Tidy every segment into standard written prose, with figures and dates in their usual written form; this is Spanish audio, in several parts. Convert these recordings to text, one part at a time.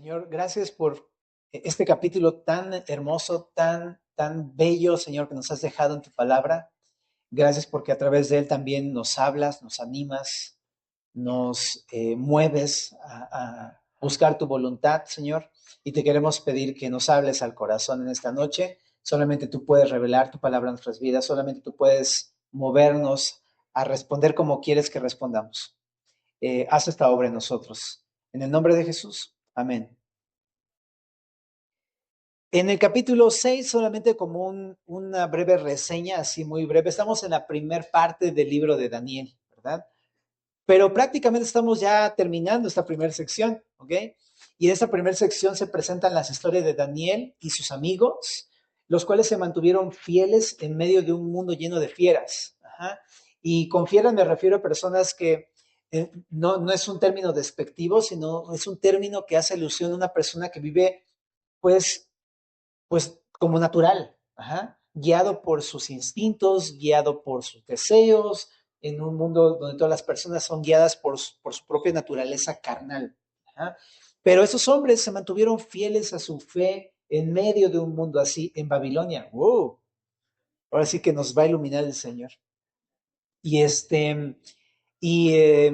Señor, gracias por este capítulo tan hermoso, tan bello, Señor, que nos has dejado en tu palabra. Gracias porque a través de él también nos hablas, nos animas, nos mueves a buscar tu voluntad, Señor. Y te queremos pedir que nos hables al corazón en esta noche. Solamente tú puedes revelar tu palabra en nuestras vidas, solamente tú puedes movernos a responder como quieres que respondamos. Haz esta obra en nosotros. En el nombre de Jesús. Amén. En el capítulo 6, solamente como una breve reseña, así muy breve, estamos en la primer parte del libro de Daniel, ¿verdad? Pero prácticamente estamos ya terminando esta primera sección, ¿ok? Y en esta primera sección se presentan las historias de Daniel y sus amigos, los cuales se mantuvieron fieles en medio de un mundo lleno de fieras. Ajá. Y con fieras me refiero a personas que no es un término despectivo, sino es un término que hace alusión a una persona que vive, pues, pues como natural, ajá, guiado por sus instintos, guiado por sus deseos, en un mundo donde todas las personas son guiadas por su propia naturaleza carnal. Ajá. Pero esos hombres se mantuvieron fieles a su fe en medio de un mundo así en Babilonia. ¡Wow! Ahora sí que nos va a iluminar el Señor. Y y, eh,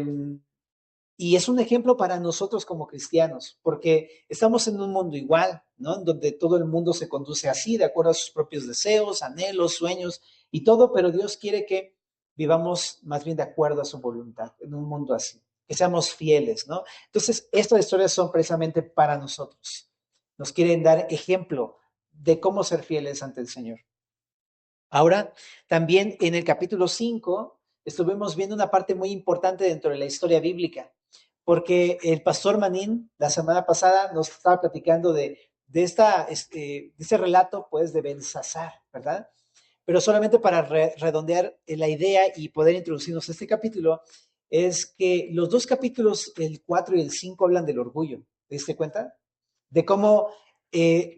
y es un ejemplo para nosotros como cristianos, porque estamos en un mundo igual, ¿no? En donde todo el mundo se conduce así, de acuerdo a sus propios deseos, anhelos, sueños y todo, pero Dios quiere que vivamos más bien de acuerdo a su voluntad, en un mundo así, que seamos fieles, ¿no? Entonces, estas historias son precisamente para nosotros. Nos quieren dar ejemplo de cómo ser fieles ante el Señor. Ahora, también en el capítulo 5 estuvimos viendo una parte muy importante dentro de la historia bíblica, porque el pastor Manín la semana pasada nos estaba platicando de este relato, pues, de Belsasar, ¿verdad? Pero solamente para redondear la idea y poder introducirnos a este capítulo, es que los dos capítulos, el 4 y el 5, hablan del orgullo. ¿Te diste cuenta? De cómo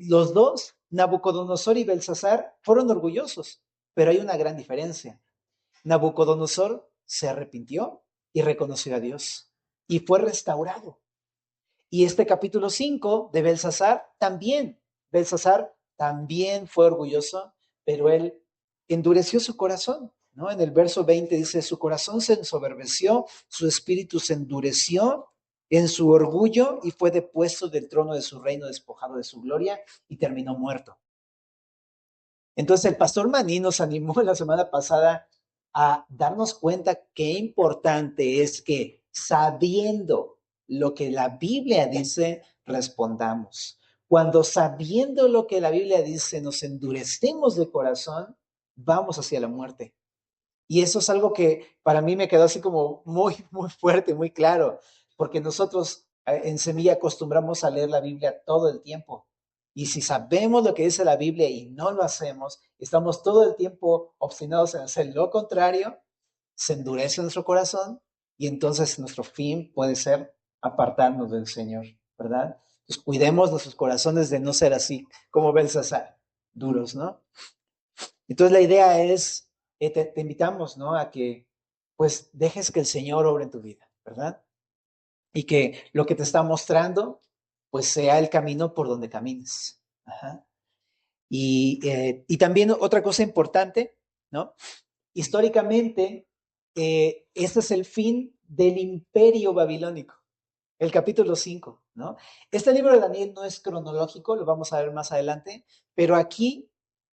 los dos, Nabucodonosor y Belsasar, fueron orgullosos, pero hay una gran diferencia. Nabucodonosor se arrepintió y reconoció a Dios y fue restaurado. Y este capítulo 5 de Belsasar también fue orgulloso, pero él endureció su corazón, ¿no? En el verso 20 dice, su corazón se ensoberbeció, su espíritu se endureció en su orgullo y fue depuesto del trono de su reino, despojado de su gloria y terminó muerto. Entonces el pastor Maní nos animó la semana pasada a darnos cuenta qué importante es que sabiendo lo que la Biblia dice, respondamos. Cuando sabiendo lo que la Biblia dice nos endurecemos de corazón, vamos hacia la muerte. Y eso es algo que para mí me quedó así como muy fuerte, muy claro, porque nosotros en Semilla acostumbramos a leer la Biblia todo el tiempo. Y si sabemos lo que dice la Biblia y no lo hacemos, estamos todo el tiempo obstinados en hacer lo contrario, se endurece nuestro corazón y entonces nuestro fin puede ser apartarnos del Señor, ¿verdad? Entonces cuidemos nuestros corazones de no ser así como Belsasar, duros, ¿no? Entonces la idea es, te invitamos, ¿no? A que pues dejes que el Señor obre en tu vida, ¿verdad? Y que lo que te está mostrando, pues sea el camino por donde camines. Ajá. Y también otra cosa importante, ¿no? Históricamente, este es el fin del imperio babilónico, el capítulo 5, ¿no? Este libro de Daniel no es cronológico, lo vamos a ver más adelante, pero aquí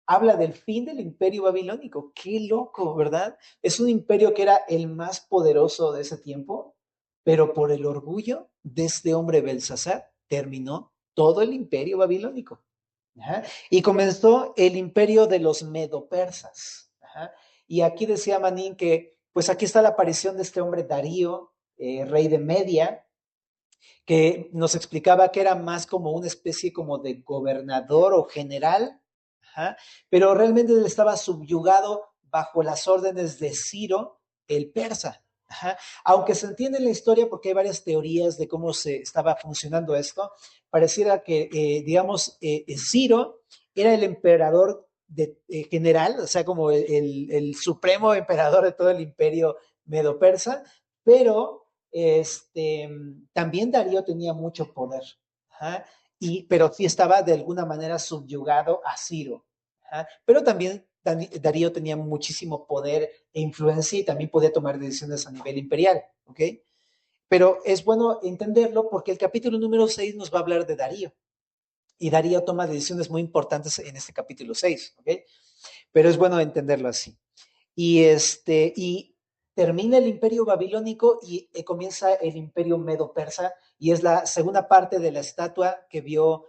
habla del fin del imperio babilónico. Qué loco, ¿verdad? Es un imperio que era el más poderoso de ese tiempo, pero por el orgullo de este hombre Belsasar terminó todo el imperio babilónico. Ajá. Y comenzó el imperio de los medopersas. Ajá. Y aquí decía Manín que, pues aquí está la aparición de este hombre Darío, rey de Media, que nos explicaba que era más como una especie como de gobernador o general, ajá, pero realmente él estaba subyugado bajo las órdenes de Ciro, el persa. Ajá. Aunque se entiende en la historia porque hay varias teorías de cómo se estaba funcionando esto, pareciera que, digamos, Ciro era el emperador general, o sea, como el supremo emperador de todo el imperio medo-persa, pero también Darío tenía mucho poder. Ajá, pero sí estaba de alguna manera subyugado a Ciro. Ajá, pero también Darío tenía muchísimo poder e influencia y también podía tomar decisiones a nivel imperial, ¿ok? Pero es bueno entenderlo porque el capítulo número 6 nos va a hablar de Darío. Y Darío toma decisiones muy importantes en este capítulo 6, ¿ok? Pero es bueno entenderlo así. Y termina el imperio babilónico y comienza el imperio medo-persa, y es la segunda parte de la estatua que vio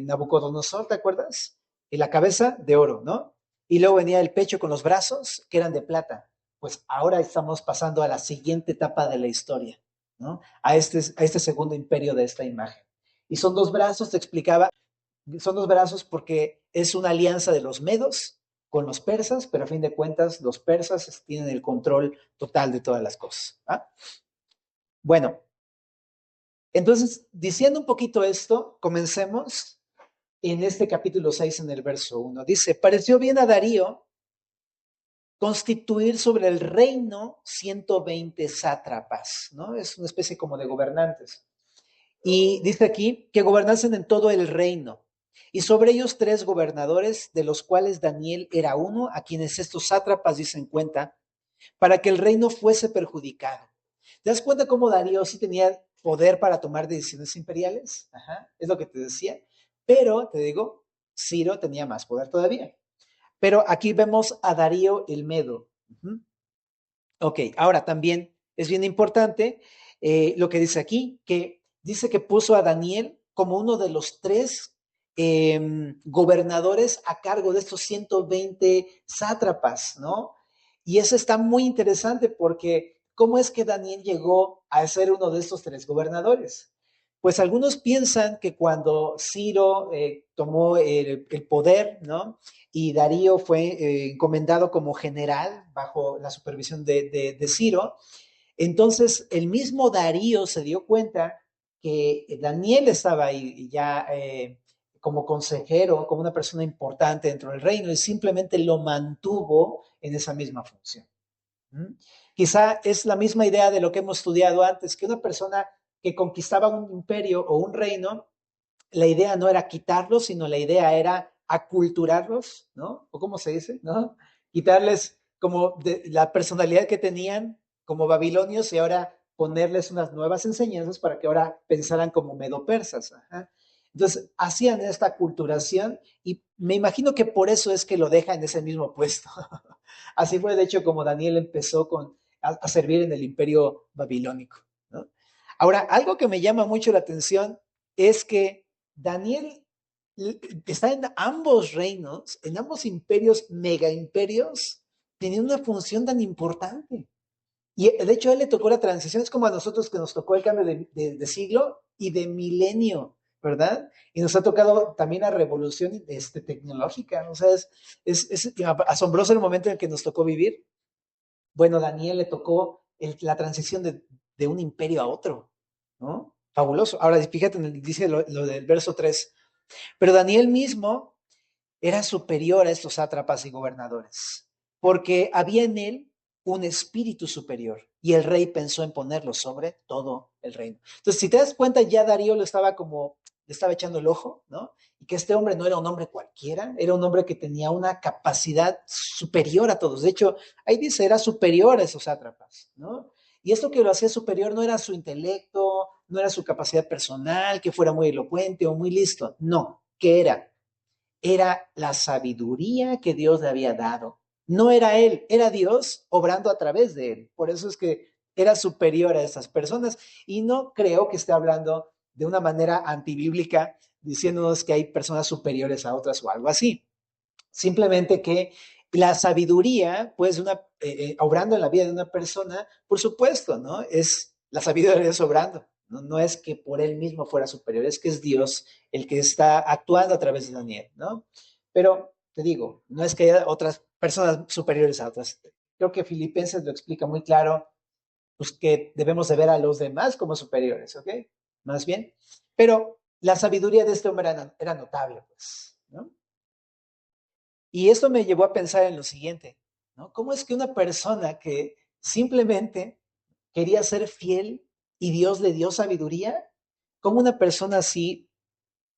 Nabucodonosor, ¿te acuerdas? Y la cabeza de oro, ¿no? Y luego venía el pecho con los brazos, que eran de plata. Pues ahora estamos pasando a la siguiente etapa de la historia, ¿no? A este segundo imperio de esta imagen. Y son dos brazos, te explicaba, son dos brazos porque es una alianza de los medos con los persas, pero a fin de cuentas los persas tienen el control total de todas las cosas. ¿Ah? Bueno, entonces, diciendo un poquito esto, comencemos en este capítulo 6 en el verso 1. Dice, pareció bien a Darío constituir sobre el reino 120 sátrapas, ¿no? Es una especie como de gobernantes. Y dice aquí que gobernasen en todo el reino. Y sobre ellos 3 gobernadores, de los cuales Daniel era uno, a quienes estos sátrapas dicen cuenta, para que el reino fuese perjudicado. ¿Te das cuenta cómo Darío sí tenía poder para tomar decisiones imperiales? Ajá, es lo que te decía. Pero, te digo, Ciro tenía más poder todavía. Pero aquí vemos a Darío el Medo. Uh-huh. Ok, ahora también es bien importante lo que dice aquí, que dice que puso a Daniel como uno de los 3 gobernadores a cargo de estos 120 sátrapas, ¿no? Y eso está muy interesante porque ¿cómo es que Daniel llegó a ser uno de estos 3 gobernadores? Pues algunos piensan que cuando Ciro tomó el poder, ¿no? Y Darío fue encomendado como general bajo la supervisión de Ciro. Entonces, el mismo Darío se dio cuenta que Daniel estaba ahí ya como consejero, como una persona importante dentro del reino, y simplemente lo mantuvo en esa misma función. ¿Mm? Quizá es la misma idea de lo que hemos estudiado antes, que una persona que conquistaba un imperio o un reino, la idea no era quitarlos, sino la idea era aculturarlos, ¿no? ¿O cómo se dice? ¿No? Quitarles como de la personalidad que tenían como babilonios y ahora ponerles unas nuevas enseñanzas para que ahora pensaran como medopersas. Ajá. Entonces, hacían esta aculturación y me imagino que por eso es que lo deja en ese mismo puesto. Así fue, de hecho, como Daniel empezó a servir en el imperio babilónico, ¿no? Ahora, algo que me llama mucho la atención es que Daniel está en ambos reinos, en ambos imperios, mega imperios, teniendo una función tan importante. Y de hecho a él le tocó la transición, es como a nosotros que nos tocó el cambio de siglo y de milenio, ¿verdad? Y nos ha tocado también la revolución tecnológica, o sea, es asombroso el momento en el que nos tocó vivir. Bueno, Daniel le tocó la transición de un imperio a otro, ¿no? Fabuloso. Ahora, fíjate, dice lo del verso 3. Pero Daniel mismo era superior a estos sátrapas y gobernadores, porque había en él un espíritu superior y el rey pensó en ponerlo sobre todo el reino. Entonces, si te das cuenta, ya Darío le estaba echando el ojo, ¿no? Y que este hombre no era un hombre cualquiera, era un hombre que tenía una capacidad superior a todos. De hecho, ahí dice, era superior a esos sátrapas, ¿no? Y esto que lo hacía superior no era su intelecto, no era su capacidad personal, que fuera muy elocuente o muy listo, no, ¿qué era? Era la sabiduría que Dios le había dado. No era él, era Dios obrando a través de él. Por eso es que era superior a esas personas. Y no creo que esté hablando de una manera antibíblica, diciéndonos que hay personas superiores a otras o algo así. Simplemente que la sabiduría, pues, obrando en la vida de una persona, por supuesto, ¿no? Es la sabiduría de Dios obrando. No, no es que por él mismo fuera superior, es que es Dios el que está actuando a través de Daniel, ¿no? Pero te digo, no es que haya otras personas superiores a otras. Creo que Filipenses lo explica muy claro, pues que debemos de ver a los demás como superiores, ¿ok? Más bien. Pero la sabiduría de este hombre era notable, pues, ¿no? Y esto me llevó a pensar en lo siguiente, ¿no? ¿Cómo es que una persona que simplemente quería ser fiel y Dios le dio sabiduría, cómo una persona así,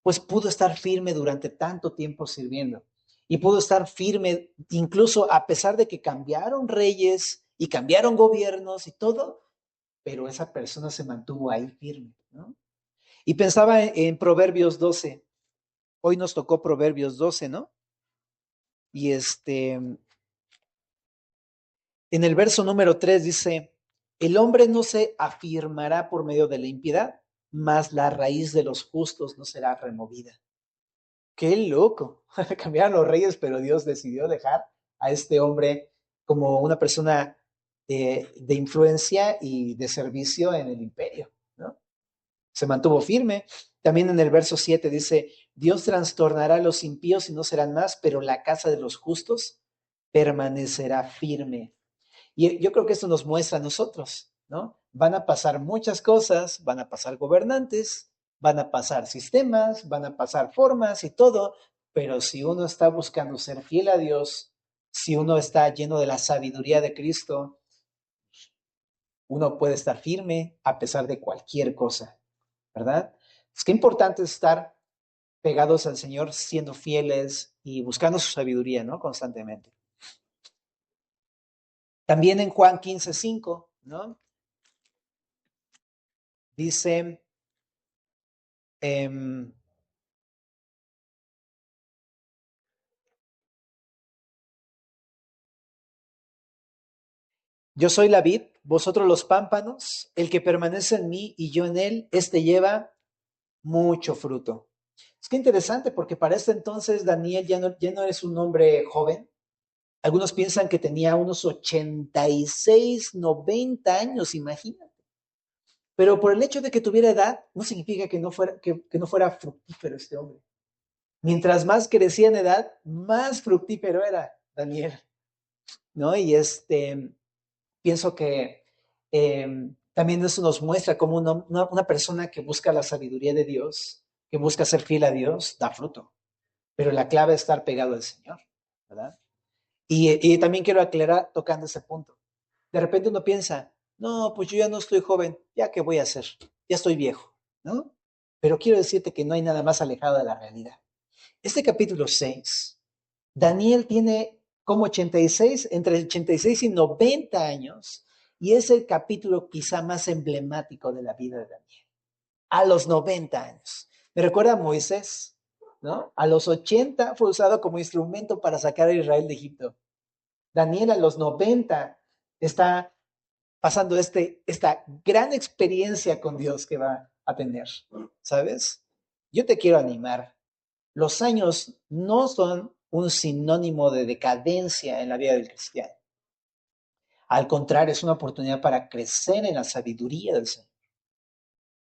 pues pudo estar firme durante tanto tiempo sirviendo. Y pudo estar firme incluso a pesar de que cambiaron reyes y cambiaron gobiernos y todo, pero esa persona se mantuvo ahí firme, ¿no? Y pensaba en Proverbios 12. Hoy nos tocó Proverbios 12, ¿no? Y en el verso número 3 dice, el hombre no se afirmará por medio de la impiedad, mas la raíz de los justos no será removida. Qué loco. Cambiaron los reyes, pero Dios decidió dejar a este hombre como una persona de influencia y de servicio en el imperio, ¿no? Se mantuvo firme. También en el verso 7 dice, Dios trastornará a los impíos y no serán más, pero la casa de los justos permanecerá firme. Y yo creo que esto nos muestra a nosotros, ¿no? Van a pasar muchas cosas, van a pasar gobernantes, van a pasar sistemas, van a pasar formas y todo, pero si uno está buscando ser fiel a Dios, si uno está lleno de la sabiduría de Cristo, uno puede estar firme a pesar de cualquier cosa, ¿verdad? Es que importante estar pegados al Señor, siendo fieles y buscando su sabiduría, ¿no? Constantemente. También en Juan 15:5, ¿no? Dice, em, yo soy la vid, vosotros los pámpanos, el que permanece en mí y yo en él, este lleva mucho fruto. Es que interesante porque para este entonces Daniel ya no es un hombre joven. Algunos piensan que tenía unos 86, 90 años, imagínate. Pero por el hecho de que tuviera edad, no significa que no fuera fructífero este hombre. Mientras más crecía en edad, más fructífero era Daniel, ¿no? Y pienso que también eso nos muestra como una persona que busca la sabiduría de Dios, que busca ser fiel a Dios, da fruto. Pero la clave es estar pegado al Señor, ¿verdad? Y también quiero aclarar tocando ese punto. De repente uno piensa, no, pues yo ya no estoy joven, ¿ya qué voy a hacer? Ya estoy viejo, ¿no? Pero quiero decirte que no hay nada más alejado de la realidad. Este capítulo 6, Daniel tiene como 86, entre 86 y 90 años, y es el capítulo quizá más emblemático de la vida de Daniel. A los 90 años. Me recuerda a Moisés, ¿no? A los 80 fue usado como instrumento para sacar a Israel de Egipto. Daniel a los 90 está pasando esta gran experiencia con Dios que va a tener, ¿sabes? Yo te quiero animar. Los años no son un sinónimo de decadencia en la vida del cristiano. Al contrario, es una oportunidad para crecer en la sabiduría del Señor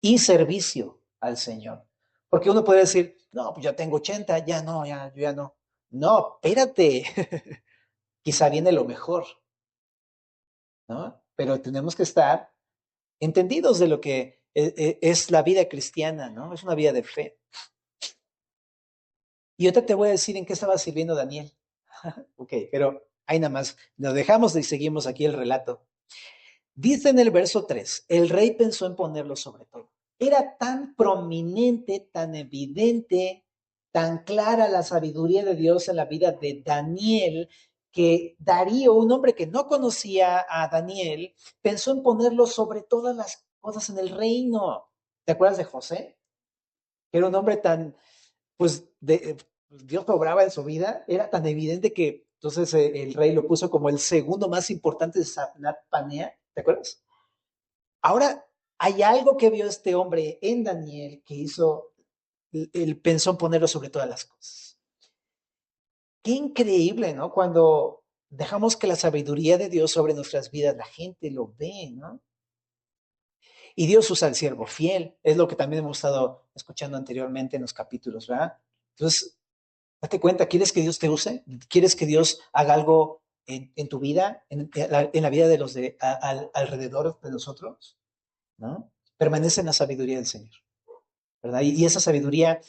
y servicio al Señor. Porque uno puede decir, no, pues ya tengo 80, ya no, yo ya no. No, espérate. Quizá viene lo mejor, ¿no? Pero tenemos que estar entendidos de lo que es la vida cristiana, ¿no? Es una vida de fe. Y ahorita te voy a decir en qué estaba sirviendo Daniel. Ok, pero ahí nada más, nos dejamos y seguimos aquí el relato. Dice en el verso 3, el rey pensó en ponerlo sobre todo. Era tan prominente, tan evidente, tan clara la sabiduría de Dios en la vida de Daniel, que Darío, un hombre que no conocía a Daniel, pensó en ponerlo sobre todas las cosas en el reino. ¿Te acuerdas de José? Que era un hombre tan, pues, Dios obraba en su vida, era tan evidente que entonces el rey lo puso como el segundo más importante de Sabnat Panea, ¿te acuerdas? Ahora, hay algo que vio este hombre en Daniel que hizo, él pensó en ponerlo sobre todas las cosas. Qué increíble, ¿no? Cuando dejamos que la sabiduría de Dios sobre nuestras vidas, la gente lo ve, ¿no? Y Dios usa al siervo fiel, es lo que también hemos estado escuchando anteriormente en los capítulos, ¿verdad? Entonces, date cuenta, ¿quieres que Dios te use? ¿Quieres que Dios haga algo en tu vida, en la vida de los alrededor de nosotros? ¿No? Permanece en la sabiduría del Señor, ¿verdad? Y esa sabiduría,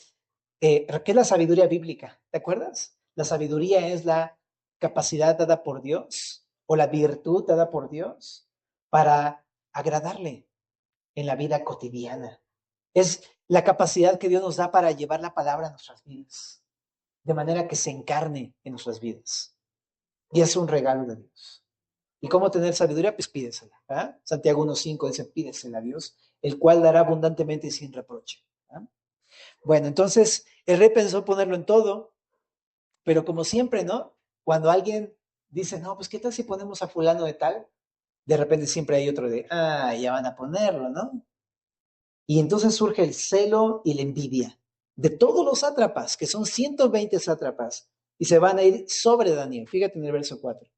¿qué es la sabiduría bíblica? ¿Te acuerdas? La sabiduría es la capacidad dada por Dios o la virtud dada por Dios para agradarle en la vida cotidiana. Es la capacidad que Dios nos da para llevar la palabra a nuestras vidas, de manera que se encarne en nuestras vidas. Y es un regalo de Dios. ¿Y cómo tener sabiduría? Pues pídesela. ¿Ah? Santiago 1.5 dice, pídesela a Dios, el cual dará abundantemente y sin reproche. ¿Ah? Bueno, entonces el rey pensó ponerlo en todo, pero como siempre, ¿no? Cuando alguien dice, no, pues ¿qué tal si ponemos a fulano de tal? De repente siempre hay otro de, ya van a ponerlo, ¿no? Y entonces surge el celo y la envidia de todos los sátrapas, que son 120 sátrapas, y se van a ir sobre Daniel. Fíjate en el verso 4.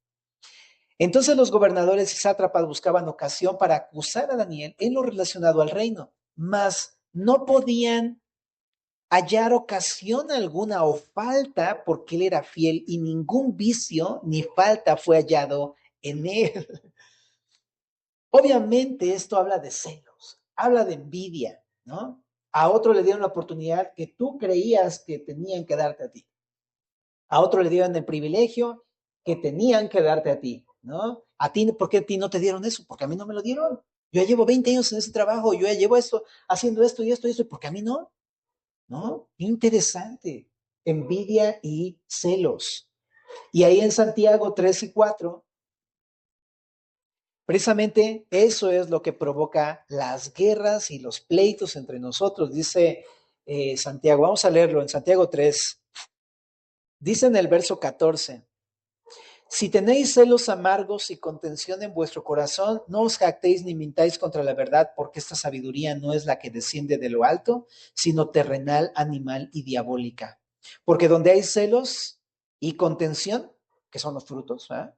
Entonces los gobernadores y sátrapas buscaban ocasión para acusar a Daniel en lo relacionado al reino, mas no podían hallar ocasión alguna o falta porque él era fiel y ningún vicio ni falta fue hallado en él. Obviamente esto habla de celos, habla de envidia, ¿no? A otro le dieron la oportunidad que tú creías que tenían que darte a ti. A otro le dieron el privilegio que tenían que darte a ti, ¿no? A ti, ¿por qué a ti no te dieron eso? Porque a mí no me lo dieron. Yo ya llevo 20 años en ese trabajo, yo ya llevo esto, haciendo esto y esto y esto, ¿por qué a mí no? ¿No? Interesante. Envidia y celos. Y ahí en Santiago 3 y 4, precisamente eso es lo que provoca las guerras y los pleitos entre nosotros, dice Santiago. Vamos a leerlo en Santiago 3. Dice en el verso 14, si tenéis celos amargos y contención en vuestro corazón, no os jactéis ni mintáis contra la verdad, porque esta sabiduría no es la que desciende de lo alto, sino terrenal, animal y diabólica. Porque donde hay celos y contención, que son los frutos, ¿eh?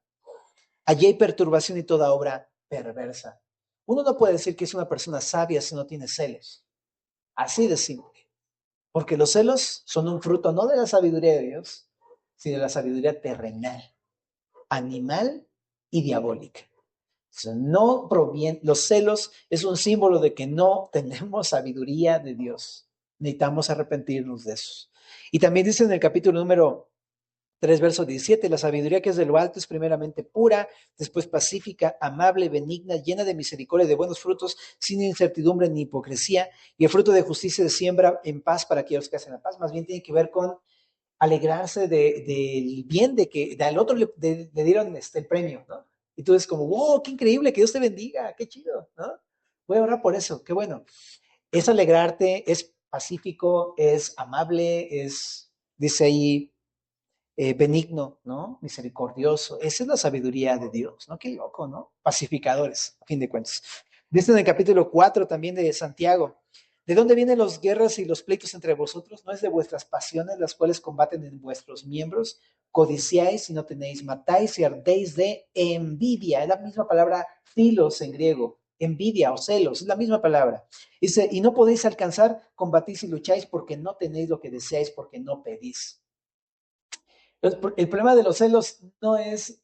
Allí hay perturbación y toda obra perversa. Uno no puede decir que es una persona sabia si no tiene celos. Así de simple. Porque los celos son un fruto no de la sabiduría de Dios, sino de la sabiduría terrenal, animal y diabólica. No proviene, los celos es un símbolo de que no tenemos sabiduría de Dios. Necesitamos arrepentirnos de eso. Y también dice en el capítulo número 3, verso 17, la sabiduría que es de lo alto es primeramente pura, después pacífica, amable, benigna, llena de misericordia y de buenos frutos, sin incertidumbre ni hipocresía, y el fruto de justicia se siembra en paz para aquellos que hacen la paz. Más bien tiene que ver con alegrarse del bien de que al otro le dieron el premio, ¿no? Y tú es como, wow, qué increíble, que Dios te bendiga, qué chido, ¿no? Voy a orar por eso, qué bueno. Es alegrarte, es pacífico, es amable, es, dice ahí, benigno, ¿no? Misericordioso. Esa es la sabiduría de Dios, ¿no? Qué loco, ¿no? Pacificadores, a fin de cuentas. Dice en el capítulo 4 también de Santiago, ¿de dónde vienen las guerras y los pleitos entre vosotros? ¿No es de vuestras pasiones las cuales combaten en vuestros miembros? Codiciáis y no tenéis, matáis y ardéis de envidia. Es la misma palabra filos en griego, envidia o celos, es la misma palabra. Dice, y no podéis alcanzar, combatís y lucháis porque no tenéis lo que deseáis, porque no pedís. El problema de los celos no es,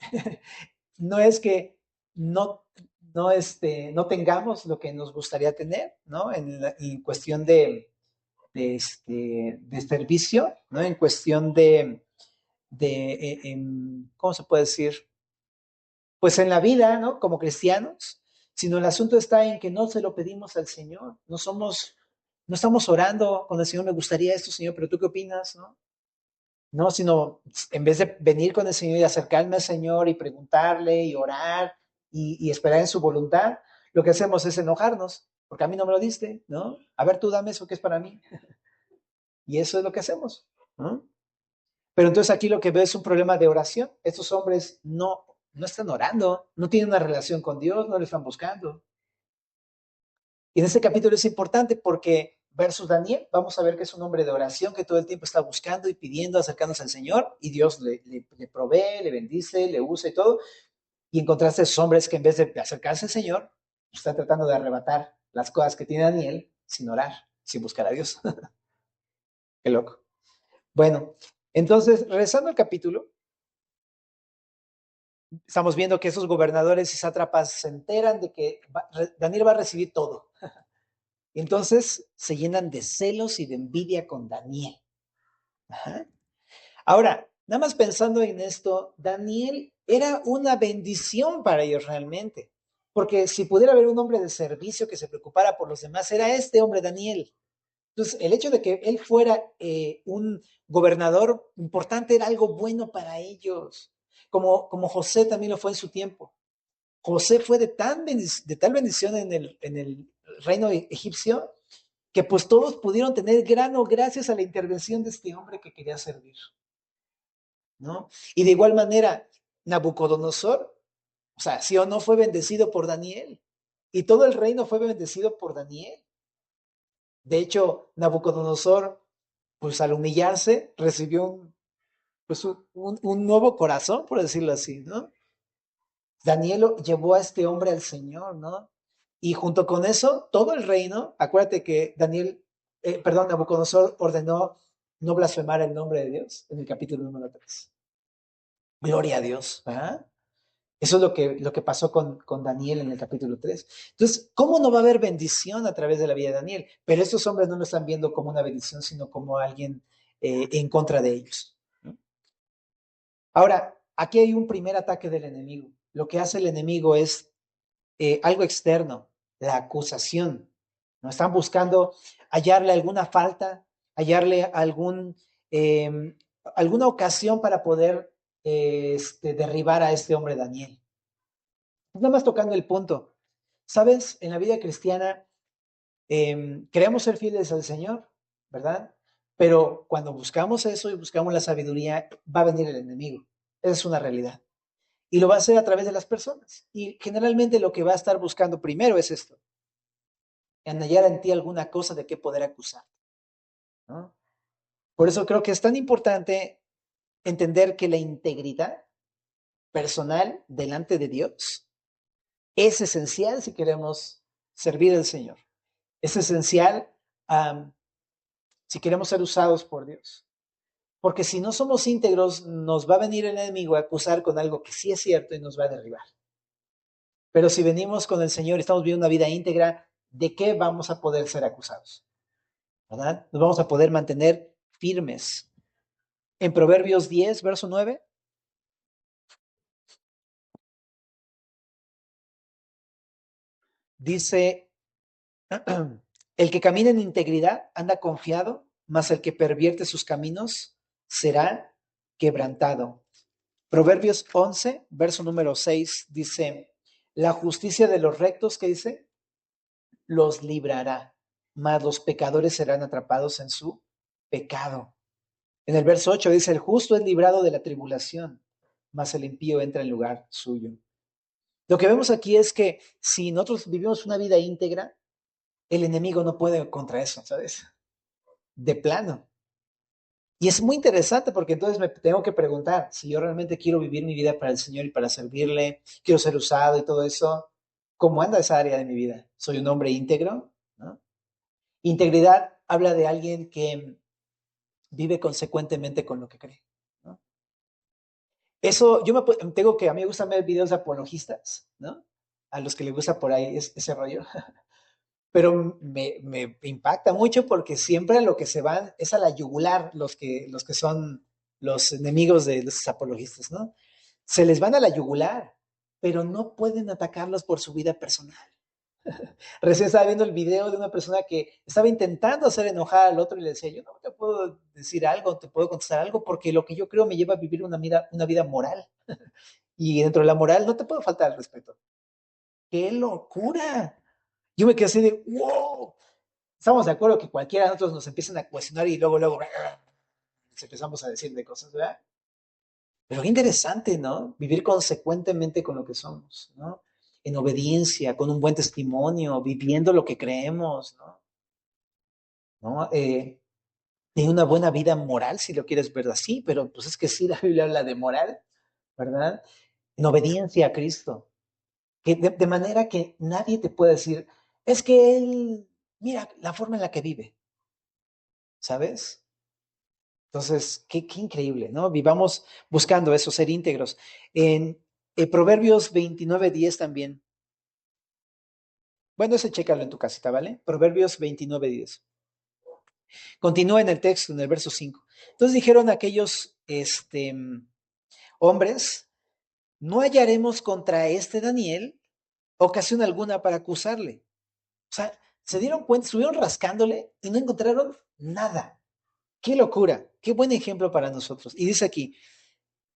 no es que no, no tengamos lo que nos gustaría tener, ¿no? En cuestión de servicio, ¿no? En cuestión ¿cómo se puede decir? Pues en la vida, ¿no? Como cristianos, sino el asunto está en que no se lo pedimos al Señor, no estamos orando con el Señor, me gustaría esto, Señor, pero ¿tú qué opinas, no? No, sino en vez de venir con el Señor y acercarme al Señor y preguntarle y orar y esperar en su voluntad, lo que hacemos es enojarnos, porque a mí no me lo diste, ¿no? A ver, tú dame eso que es para mí. Y eso es lo que hacemos, ¿no? Pero entonces aquí lo que veo es un problema de oración. Estos hombres no están orando, no tienen una relación con Dios, no le están buscando. Y en este capítulo es importante porque versus Daniel, vamos a ver que es un hombre de oración que todo el tiempo está buscando y pidiendo, acercándose al Señor, y Dios le provee, le bendice, le usa y todo. Y encontraste esos hombres que en vez de acercarse al Señor, están tratando de arrebatar las cosas que tiene Daniel sin orar, sin buscar a Dios. Qué loco. Bueno, entonces, regresando al capítulo, estamos viendo que esos gobernadores y sátrapas se enteran de que Daniel va a recibir todo. Entonces se llenan de celos y de envidia con Daniel. Ajá. Ahora, nada más pensando en esto, Daniel era una bendición para ellos realmente, porque si pudiera haber un hombre de servicio que se preocupara por los demás, era este hombre Daniel. Entonces, el hecho de que él fuera un gobernador importante era algo bueno para ellos, como José también lo fue en su tiempo. José fue de tal bendición en el reino egipcio que pues todos pudieron tener grano gracias a la intervención de este hombre que quería servir, ¿no? Y de igual manera, Nabucodonosor, o sea, sí o no, fue bendecido por Daniel. Y todo el reino fue bendecido por Daniel. De hecho, Nabucodonosor, pues al humillarse, recibió pues un nuevo corazón, por decirlo así, ¿no? Daniel llevó a este hombre al Señor, ¿no? Y junto con eso, todo el reino, acuérdate que Nabucodonosor ordenó no blasfemar el nombre de Dios en el capítulo número 3. Gloria a Dios, ¿verdad? Eso es lo que pasó con Daniel en el capítulo 3. Entonces, ¿cómo no va a haber bendición a través de la vida de Daniel? Pero estos hombres no lo están viendo como una bendición, sino como alguien en contra de ellos, ¿no? Ahora, aquí hay un primer ataque del enemigo. Lo que hace el enemigo es algo externo, la acusación. No están buscando hallarle alguna falta, hallarle eh, alguna ocasión para poder derribar a este hombre Daniel. Nada más tocando el punto. ¿Sabes? En la vida cristiana queremos ser fieles al Señor, ¿verdad? Pero cuando buscamos eso y buscamos la sabiduría, va a venir el enemigo. Esa es una realidad. Y lo va a hacer a través de las personas. Y generalmente lo que va a estar buscando primero es esto, en hallar en ti alguna cosa de qué poder acusar, ¿no? Por eso creo que es tan importante entender que la integridad personal delante de Dios es esencial si queremos servir al Señor. Es esencial um, si queremos ser usados por Dios. Porque si no somos íntegros, nos va a venir el enemigo a acusar con algo que sí es cierto y nos va a derribar. Pero si venimos con el Señor y estamos viviendo una vida íntegra, ¿de qué vamos a poder ser acusados? ¿Verdad? Nos vamos a poder mantener firmes. En Proverbios 10, verso 9, dice, el que camina en integridad anda confiado, mas el que pervierte sus caminos será quebrantado. Proverbios 11, verso número 6, dice, la justicia de los rectos, ¿qué dice? Los librará, mas los pecadores serán atrapados en su pecado. En el verso 8 dice, el justo es librado de la tribulación, mas el impío entra en lugar suyo. Lo que vemos aquí es que si nosotros vivimos una vida íntegra, el enemigo no puede contra eso, ¿sabes? De plano. Y es muy interesante porque entonces me tengo que preguntar si yo realmente quiero vivir mi vida para el Señor y para servirle, quiero ser usado y todo eso, ¿cómo anda esa área de mi vida? ¿Soy un hombre íntegro? ¿No? Integridad habla de alguien que vive consecuentemente con lo que cree, ¿no? Eso, tengo que, a mí me gustan ver videos de apologistas, ¿no? A los que les gusta por ahí ese rollo. Pero me impacta mucho porque siempre a lo que se van es a la yugular los que son los enemigos de los apologistas, ¿no? Se les van a la yugular, pero no pueden atacarlos por su vida personal. Recién estaba viendo el video de una persona que estaba intentando hacer enojar al otro y le decía, yo no te puedo decir algo, te puedo contestar algo porque lo que yo creo me lleva a vivir una vida moral. Y dentro de la moral no te puedo faltar el respeto. ¡Qué locura! Yo me quedé así de, wow. Estamos de acuerdo que cualquiera de nosotros nos empiezan a cuestionar y luego nos empezamos a decir de cosas, ¿verdad? Pero qué interesante, ¿no? Vivir consecuentemente con lo que somos, ¿no? En obediencia, con un buen testimonio, viviendo lo que creemos, ¿no? ¿No? De una buena vida moral, si lo quieres ver así, pero pues es que sí, la Biblia habla de moral, ¿verdad? En obediencia a Cristo. De manera que nadie te puede decir, es que él, mira la forma en la que vive, ¿sabes? Entonces, qué increíble, ¿no? Vivamos buscando eso, ser íntegros. En Proverbios 29:10 también. Bueno, ese chécalo en tu casita, ¿vale? Proverbios 29:10. Continúa en el texto, en el verso 5. Entonces dijeron aquellos hombres, no hallaremos contra este Daniel ocasión alguna para acusarle. O sea, Se dieron cuenta, estuvieron rascándole y no encontraron nada. ¡Qué locura! ¡Qué buen ejemplo para nosotros! Y dice aquí,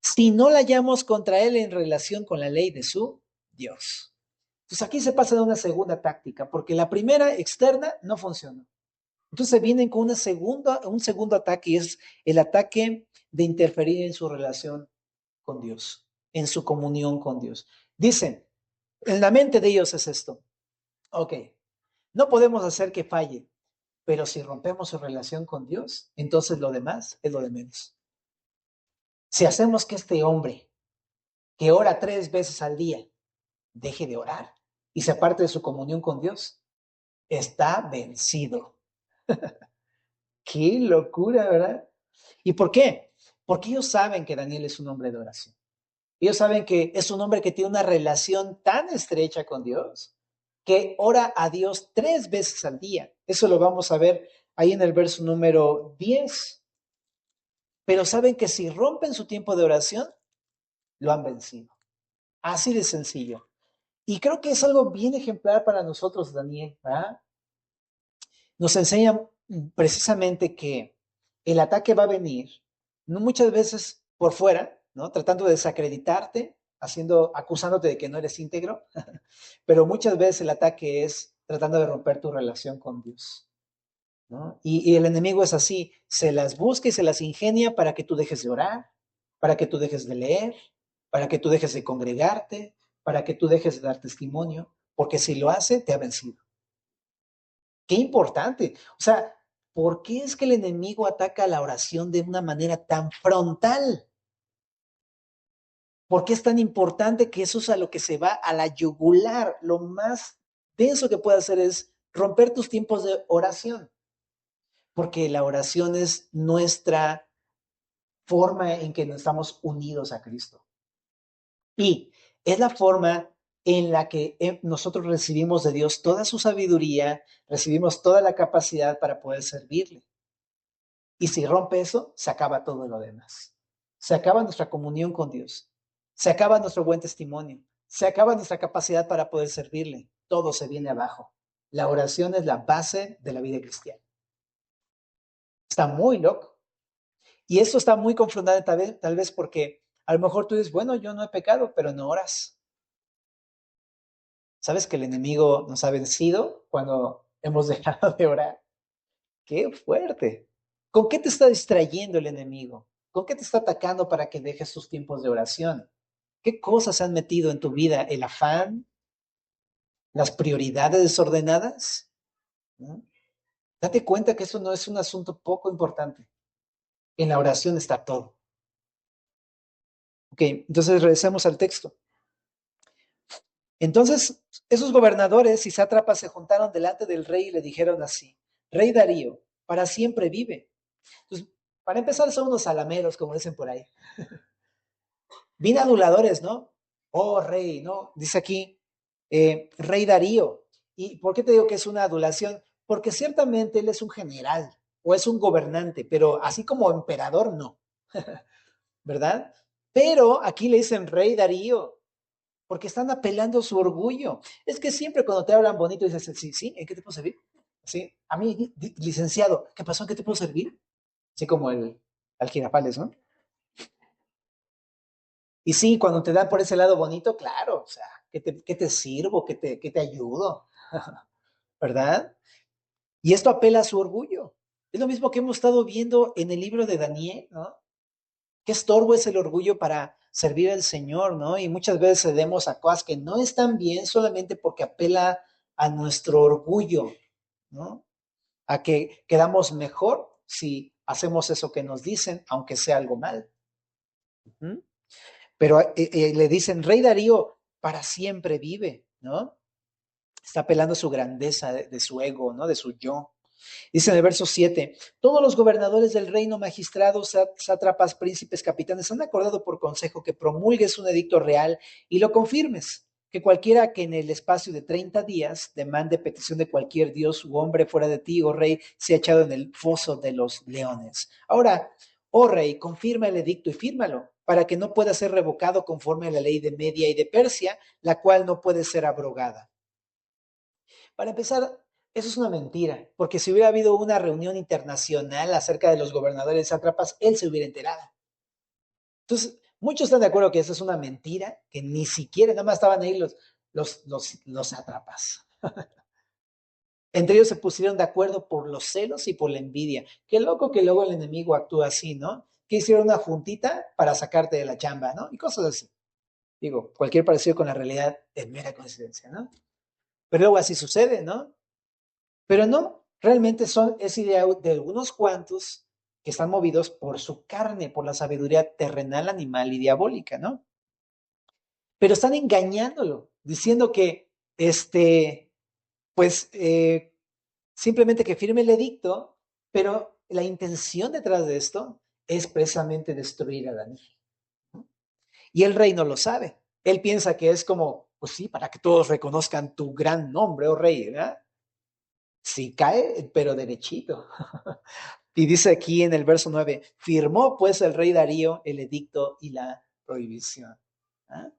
si no la hallamos contra él en relación con la ley de su Dios. Entonces aquí se pasa de una segunda táctica, porque la primera externa no funcionó. Entonces vienen con un segundo ataque, y es el ataque de interferir en su relación con Dios, en su comunión con Dios. Dicen, en la mente de ellos es esto, ok, no podemos hacer que falle, pero si rompemos su relación con Dios, entonces lo demás es lo de menos. Si hacemos que este hombre, que ora 3 veces al día, deje de orar y se aparte de su comunión con Dios, está vencido. Qué locura, ¿verdad? ¿Y por qué? Porque ellos saben que Daniel es un hombre de oración. Ellos saben que es un hombre que tiene una relación tan estrecha con Dios que ora a Dios 3 veces al día. Eso lo vamos a ver ahí en el verso número 10. Pero saben que si rompen su tiempo de oración, lo han vencido. Así de sencillo. Y creo que es algo bien ejemplar para nosotros, Daniel, ¿verdad? Nos enseña precisamente que el ataque va a venir, no muchas veces por fuera, ¿no? Tratando de desacreditarte, acusándote de que no eres íntegro, pero muchas veces el ataque es tratando de romper tu relación con Dios, ¿no? Y el enemigo es así, se las busca y se las ingenia para que tú dejes de orar, para que tú dejes de leer, para que tú dejes de congregarte, para que tú dejes de dar testimonio, porque si lo hace, te ha vencido. Qué importante. O sea, ¿por qué es que el enemigo ataca la oración de una manera tan frontal? ¿Por qué es tan importante que eso es a lo que se va a la yugular? Lo más denso que puede hacer es romper tus tiempos de oración, porque la oración es nuestra forma en que estamos unidos a Cristo. Y es la forma en la que nosotros recibimos de Dios toda su sabiduría, recibimos toda la capacidad para poder servirle. Y si rompe eso, se acaba todo lo demás. Se acaba nuestra comunión con Dios. Se acaba nuestro buen testimonio. Se acaba nuestra capacidad para poder servirle. Todo se viene abajo. La oración es la base de la vida cristiana. Está muy loco. Y esto está muy confrontado tal vez porque a lo mejor tú dices, bueno, yo no he pecado, pero no oras. ¿Sabes que el enemigo nos ha vencido cuando hemos dejado de orar? ¡Qué fuerte! ¿Con qué te está distrayendo el enemigo? ¿Con qué te está atacando para que dejes tus tiempos de oración? ¿Qué cosas se han metido en tu vida? ¿El afán? ¿Las prioridades desordenadas? ¿No? Date cuenta que eso no es un asunto poco importante. En la oración está todo. Ok, entonces regresemos al texto. Entonces, esos gobernadores y sátrapas se juntaron delante del rey y le dijeron así: Rey Darío, para siempre vive. Entonces, para empezar, son unos salameros, como dicen por ahí. Bien aduladores, ¿no? Oh, rey, ¿no? Dice aquí, rey Darío. ¿Y por qué te digo que es una adulación? Porque ciertamente él es un general o es un gobernante, pero así como emperador, no, ¿verdad? Pero aquí le dicen rey Darío, porque están apelando a su orgullo. Es que siempre cuando te hablan bonito dices, sí, sí, ¿en qué te puedo servir? Sí, a mí, licenciado, ¿qué pasó? ¿En qué te puedo servir? Así como al Girafales, ¿no? Y sí, cuando te dan por ese lado bonito, claro, o sea, ¿qué te sirvo? ¿Qué te ayudo? ¿Verdad? Y esto apela a su orgullo. Es lo mismo que hemos estado viendo en el libro de Daniel, ¿no? Qué estorbo es el orgullo para servir al Señor, ¿no? Y muchas veces cedemos a cosas que no están bien solamente porque apela a nuestro orgullo, ¿no? A que quedamos mejor si hacemos eso que nos dicen, aunque sea algo mal. ¿Mm? Pero le dicen, Rey Darío para siempre vive, ¿no? Está apelando a su grandeza, de su ego, ¿no? De su yo. Dice en el verso 7, todos los gobernadores del reino, magistrados, sátrapas, príncipes, capitanes, han acordado por consejo que promulgues un edicto real y lo confirmes, que cualquiera que en el espacio de 30 días demande petición de cualquier dios u hombre fuera de ti, oh rey, sea echado en el foso de los leones. Ahora, oh rey, confirma el edicto y fírmalo, para que no pueda ser revocado conforme a la ley de Media y de Persia, la cual no puede ser abrogada. Para empezar, Eso es una mentira, porque si hubiera habido una reunión internacional acerca de los gobernadores sátrapas, él se hubiera enterado. Entonces, muchos están de acuerdo que eso es una mentira, que ni siquiera, nada más estaban ahí los sátrapas. Entre ellos se pusieron de acuerdo por los celos y por la envidia. Qué loco que luego el enemigo actúa así, ¿no? Que hicieron una juntita para sacarte de la chamba, ¿no? Y cosas así. Digo, cualquier parecido con la realidad es mera coincidencia, ¿no? Pero luego así sucede, ¿no? Pero no, realmente es idea de algunos cuantos que están movidos por su carne, por la sabiduría terrenal, animal y diabólica, ¿no? Pero están engañándolo, diciendo que, pues, simplemente que firme el edicto, pero la intención detrás de esto es precisamente destruir a Daniel. Y el rey no lo sabe. Él piensa que es como, pues sí, para que todos reconozcan tu gran nombre, oh rey, ¿verdad? Sí cae, pero derechito. Y dice aquí en el verso 9, firmó pues el rey Darío el edicto y la prohibición. ¿Ah?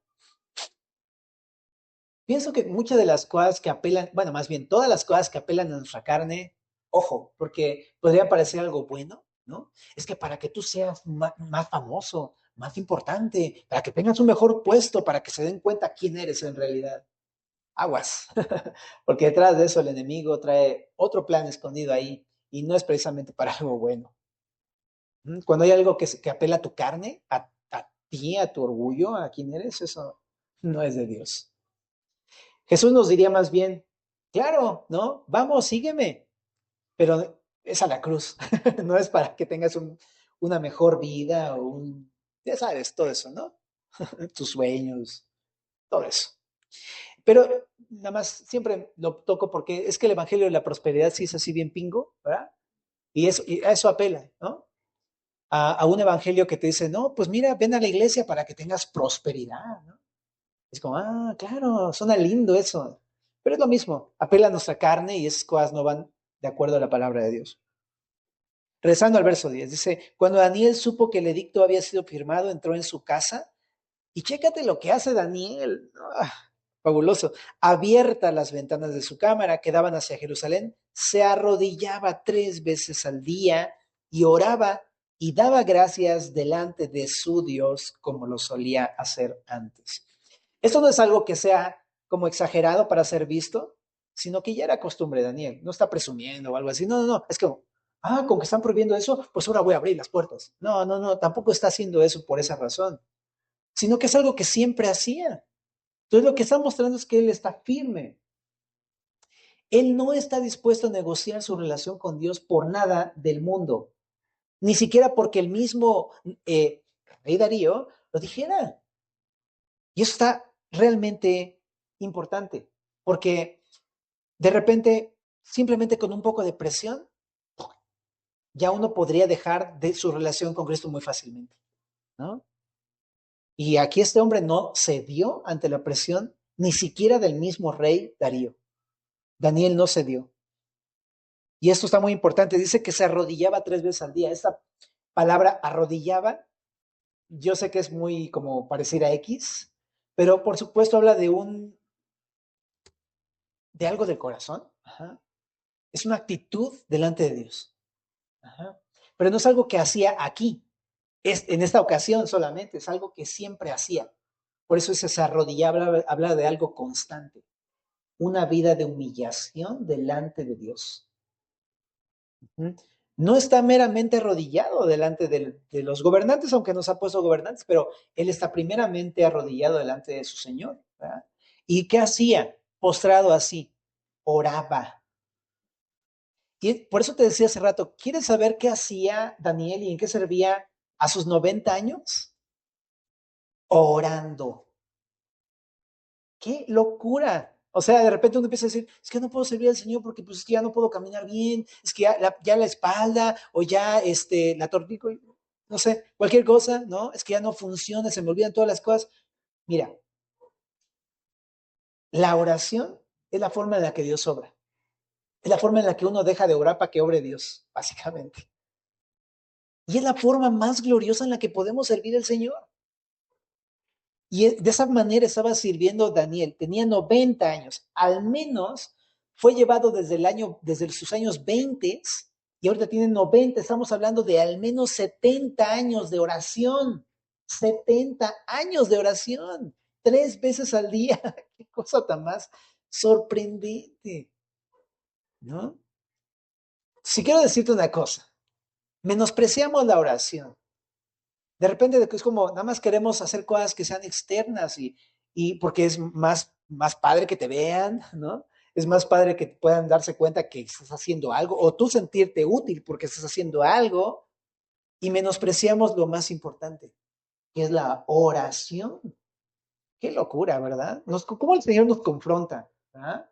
Pienso que muchas de las cosas que apelan, bueno, más bien todas las cosas que apelan a nuestra carne, ojo, porque podría parecer algo bueno, ¿no? Es que para que tú seas más famoso, más importante, para que tengas un mejor puesto, para que se den cuenta quién eres en realidad. Aguas, porque detrás de eso el enemigo trae otro plan escondido ahí y no es precisamente para algo bueno. Cuando hay algo que apela a tu carne, a ti, a tu orgullo, a quién eres, eso no es de Dios. Jesús nos diría más bien, claro, ¿no? Vamos, sígueme, pero es a la cruz, no es para que tengas una mejor vida o ya sabes, todo eso, ¿no? Tus sueños, todo eso. Pero nada más siempre lo toco porque es que el Evangelio de la Prosperidad sí es así bien pingo, ¿verdad? Y a eso apela, ¿no? A un evangelio que te dice, no, pues mira, ven a la iglesia para que tengas prosperidad, ¿no? Es como, ah, claro, suena lindo eso. Pero es lo mismo, apela a nuestra carne y esas cosas no van de acuerdo a la palabra de Dios. Rezando al verso 10, dice, cuando Daniel supo que el edicto había sido firmado, entró en su casa y chécate lo que hace Daniel. Ah, fabuloso. Abiertas las ventanas de su cámara que daban hacia Jerusalén, se arrodillaba 3 veces al día y oraba y daba gracias delante de su Dios como lo solía hacer antes. Esto no es algo que sea como exagerado para ser visto, sino que ya era costumbre de Daniel. No está presumiendo o algo así. No, no, no. Es como, con que están prohibiendo eso, pues ahora voy a abrir las puertas. No, no, no. Tampoco está haciendo eso por esa razón, sino que es algo que siempre hacía. Entonces lo que está mostrando es que él está firme. Él no está dispuesto a negociar su relación con Dios por nada del mundo, ni siquiera porque el mismo rey Darío lo dijera. Y eso está realmente importante, porque de repente, simplemente con un poco de presión, ya uno podría dejar de su relación con Cristo muy fácilmente, ¿no? Y aquí este hombre no cedió ante la presión ni siquiera del mismo rey Darío. Daniel no cedió. Y esto está muy importante. Dice que se arrodillaba 3 veces al día. Esta palabra arrodillaba, yo sé que es muy como parecer a X, pero por supuesto habla de algo del corazón. Ajá. Es una actitud delante de Dios. Ajá. Pero no es algo que hacía aquí. Es en esta ocasión solamente. Es algo que siempre hacía. Por eso se arrodillaba, habla de algo constante. Una vida de humillación delante de Dios. No está meramente arrodillado delante de los gobernantes, aunque nos ha puesto gobernantes, pero él está primeramente arrodillado delante de su Señor, ¿verdad? ¿Y qué hacía? Postrado así, oraba. Y por eso te decía hace rato, ¿quieres saber qué hacía Daniel y en qué servía a sus 90 años? Orando. ¡Qué locura! O sea, de repente uno empieza a decir, es que no puedo servir al Señor porque pues es que ya no puedo caminar bien, es que ya la espalda o ya la tortícolis, no sé, cualquier cosa, ¿no? Es que ya no funciona, se me olvidan todas las cosas. Mira, la oración es la forma en la que Dios obra. Es la forma en la que uno deja de orar para que obre Dios, básicamente. Y es la forma más gloriosa en la que podemos servir al Señor. Y de esa manera estaba sirviendo Daniel. Tenía 90 años. Al menos fue llevado desde sus años 20 y ahorita tiene 90. Estamos hablando de al menos 70 años de oración. 70 años de oración. 3 veces al día. Qué cosa tan más sorprendente, ¿no? Si quiero decirte una cosa, menospreciamos la oración. De repente es como, nada más queremos hacer cosas que sean externas y porque es más padre que te vean, ¿no? Es más padre que puedan darse cuenta que estás haciendo algo o tú sentirte útil porque estás haciendo algo y menospreciamos lo más importante, que es la oración. Qué locura, ¿verdad? ¿Cómo el Señor nos confronta? ¿Verdad?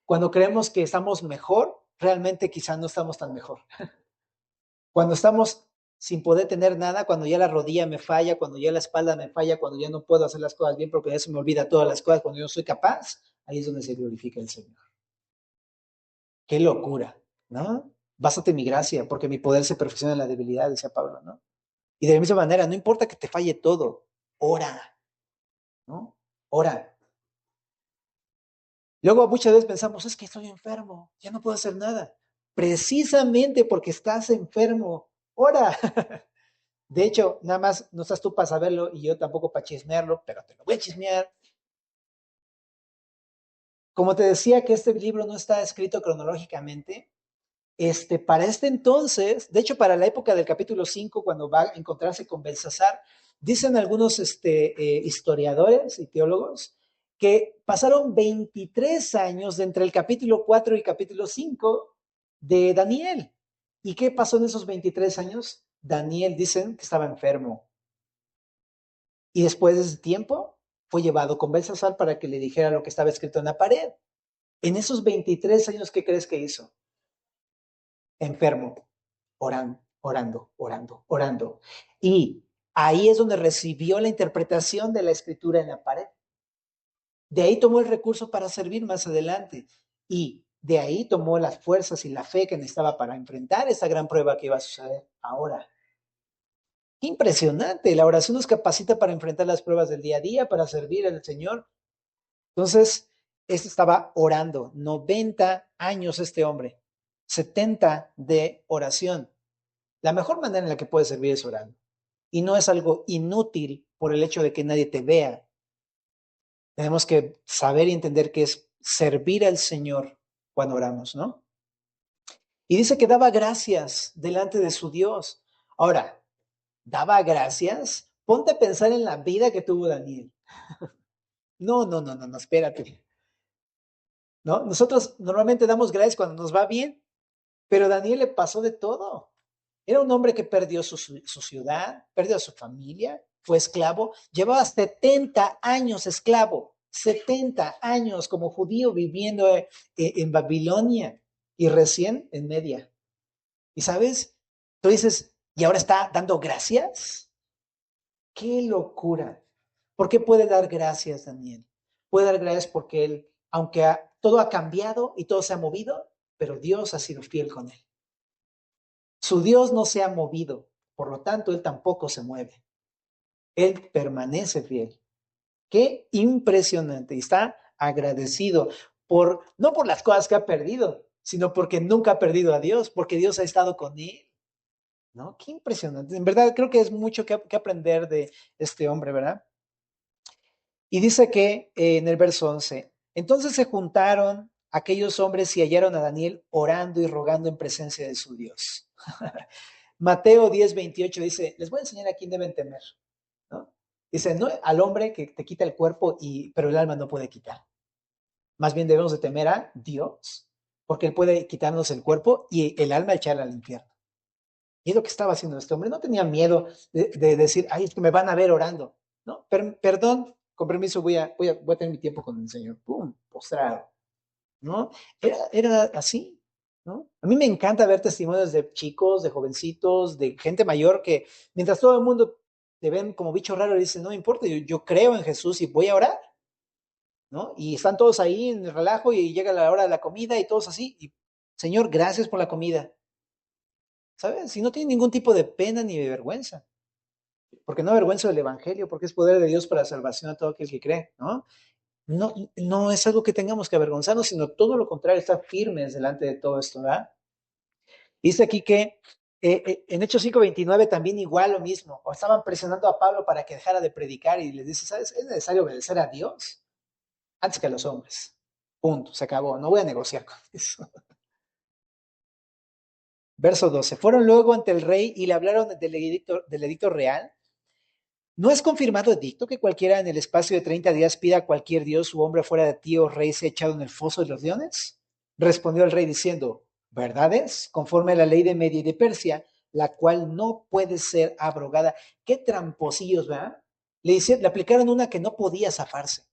Cuando creemos que estamos mejor, realmente quizás no estamos tan mejor. Cuando estamos sin poder tener nada, cuando ya la rodilla me falla, cuando ya la espalda me falla, cuando ya no puedo hacer las cosas bien porque ya se me olvida todas las cosas, cuando yo no soy capaz, ahí es donde se glorifica el Señor. Qué locura, ¿no? Bástate mi gracia, porque mi poder se perfecciona en la debilidad, decía Pablo, ¿no? Y de la misma manera, no importa que te falle todo, ora, ¿no? Ora. Luego muchas veces pensamos, es que estoy enfermo, ya no puedo hacer nada. Precisamente porque estás enfermo, ora. De hecho, nada más no estás tú para saberlo y yo tampoco para chismearlo, pero te lo voy a chismear. Como te decía que este libro no está escrito cronológicamente, para este entonces, de hecho para la época del capítulo 5, cuando va a encontrarse con Belsasar, dicen algunos historiadores y teólogos que pasaron 23 años de entre el capítulo 4 y el capítulo 5 de Daniel. ¿Y qué pasó en esos 23 años? Daniel dicen que estaba enfermo. Y después de ese tiempo fue llevado con Belsasar para que le dijera lo que estaba escrito en la pared. En esos 23 años, ¿qué crees que hizo? Enfermo, orando, orando, orando, orando. Y ahí es donde recibió la interpretación de la escritura en la pared. De ahí tomó el recurso para servir más adelante. Y de ahí tomó las fuerzas y la fe que necesitaba para enfrentar esa gran prueba que iba a suceder ahora. Impresionante. La oración nos capacita para enfrentar las pruebas del día a día, para servir al Señor. Entonces, estaba orando 90 años este hombre, 70 de oración. La mejor manera en la que puedes servir es orando. Y no es algo inútil por el hecho de que nadie te vea. Tenemos que saber y entender que es servir al Señor cuando oramos, ¿no? Y dice que daba gracias delante de su Dios. Ahora, ¿daba gracias? Ponte a pensar en la vida que tuvo Daniel. No, no, no, no, no, espérate. ¿No? Nosotros normalmente damos gracias cuando nos va bien, pero Daniel le pasó de todo. Era un hombre que perdió su ciudad, perdió a su familia, fue esclavo, llevaba 70 años esclavo, 70 años como judío viviendo en Babilonia y recién en Media. Y sabes, tú dices, ¿y ahora está dando gracias? ¡Qué locura! ¿Por qué puede dar gracias, Daniel? Puede dar gracias porque él, aunque todo ha cambiado y todo se ha movido, pero Dios ha sido fiel con él. Su Dios no se ha movido, por lo tanto, él tampoco se mueve. Él permanece fiel. Qué impresionante. Y está agradecido no por las cosas que ha perdido, sino porque nunca ha perdido a Dios, porque Dios ha estado con él. ¿No? Qué impresionante. En verdad, creo que es mucho que aprender de este hombre, ¿verdad? Y dice que en el verso 11, entonces se juntaron aquellos hombres y hallaron a Daniel orando y rogando en presencia de su Dios. Mateo 10:28 dice, les voy a enseñar a quién deben temer, ¿no? Dice, no al hombre que te quita el cuerpo, pero el alma no puede quitar. Más bien debemos de temer a Dios, porque Él puede quitarnos el cuerpo y el alma echarla al infierno. Y es lo que estaba haciendo este hombre. No tenía miedo de decir, ay, es que me van a ver orando. No, perdón, con permiso, voy a tener mi tiempo con el Señor. ¡Pum! Postrado. ¿No? Era así, ¿no? A mí me encanta ver testimonios de chicos, de jovencitos, de gente mayor que mientras todo el mundo te ven como bicho raro, dicen, no me importa, yo creo en Jesús y voy a orar, ¿no? Y están todos ahí en el relajo y llega la hora de la comida y todos así, y Señor, gracias por la comida, ¿sabes? Y no tienen ningún tipo de pena ni de vergüenza, porque no avergüenzo del Evangelio, porque es poder de Dios para la salvación a todo aquel que cree, ¿no? no es algo que tengamos que avergonzarnos, sino todo lo contrario, estar firmes delante de todo esto, ¿verdad? Dice aquí que en Hechos 5:29 también igual lo mismo, o estaban presionando a Pablo para que dejara de predicar y les dice, ¿sabes? Es necesario obedecer a Dios antes que a los hombres. Punto, se acabó, no voy a negociar con eso. Verso 12. Fueron luego ante el rey y le hablaron del edicto real. ¿No es confirmado edicto que cualquiera en el espacio de 30 días pida a cualquier dios u hombre fuera de ti, o rey, sea echado en el foso de los leones? Respondió el rey diciendo, ¿verdad es? Conforme a la ley de Media y de Persia, la cual no puede ser abrogada. Qué tramposillos, ¿verdad? Le aplicaron una que no podía zafarse.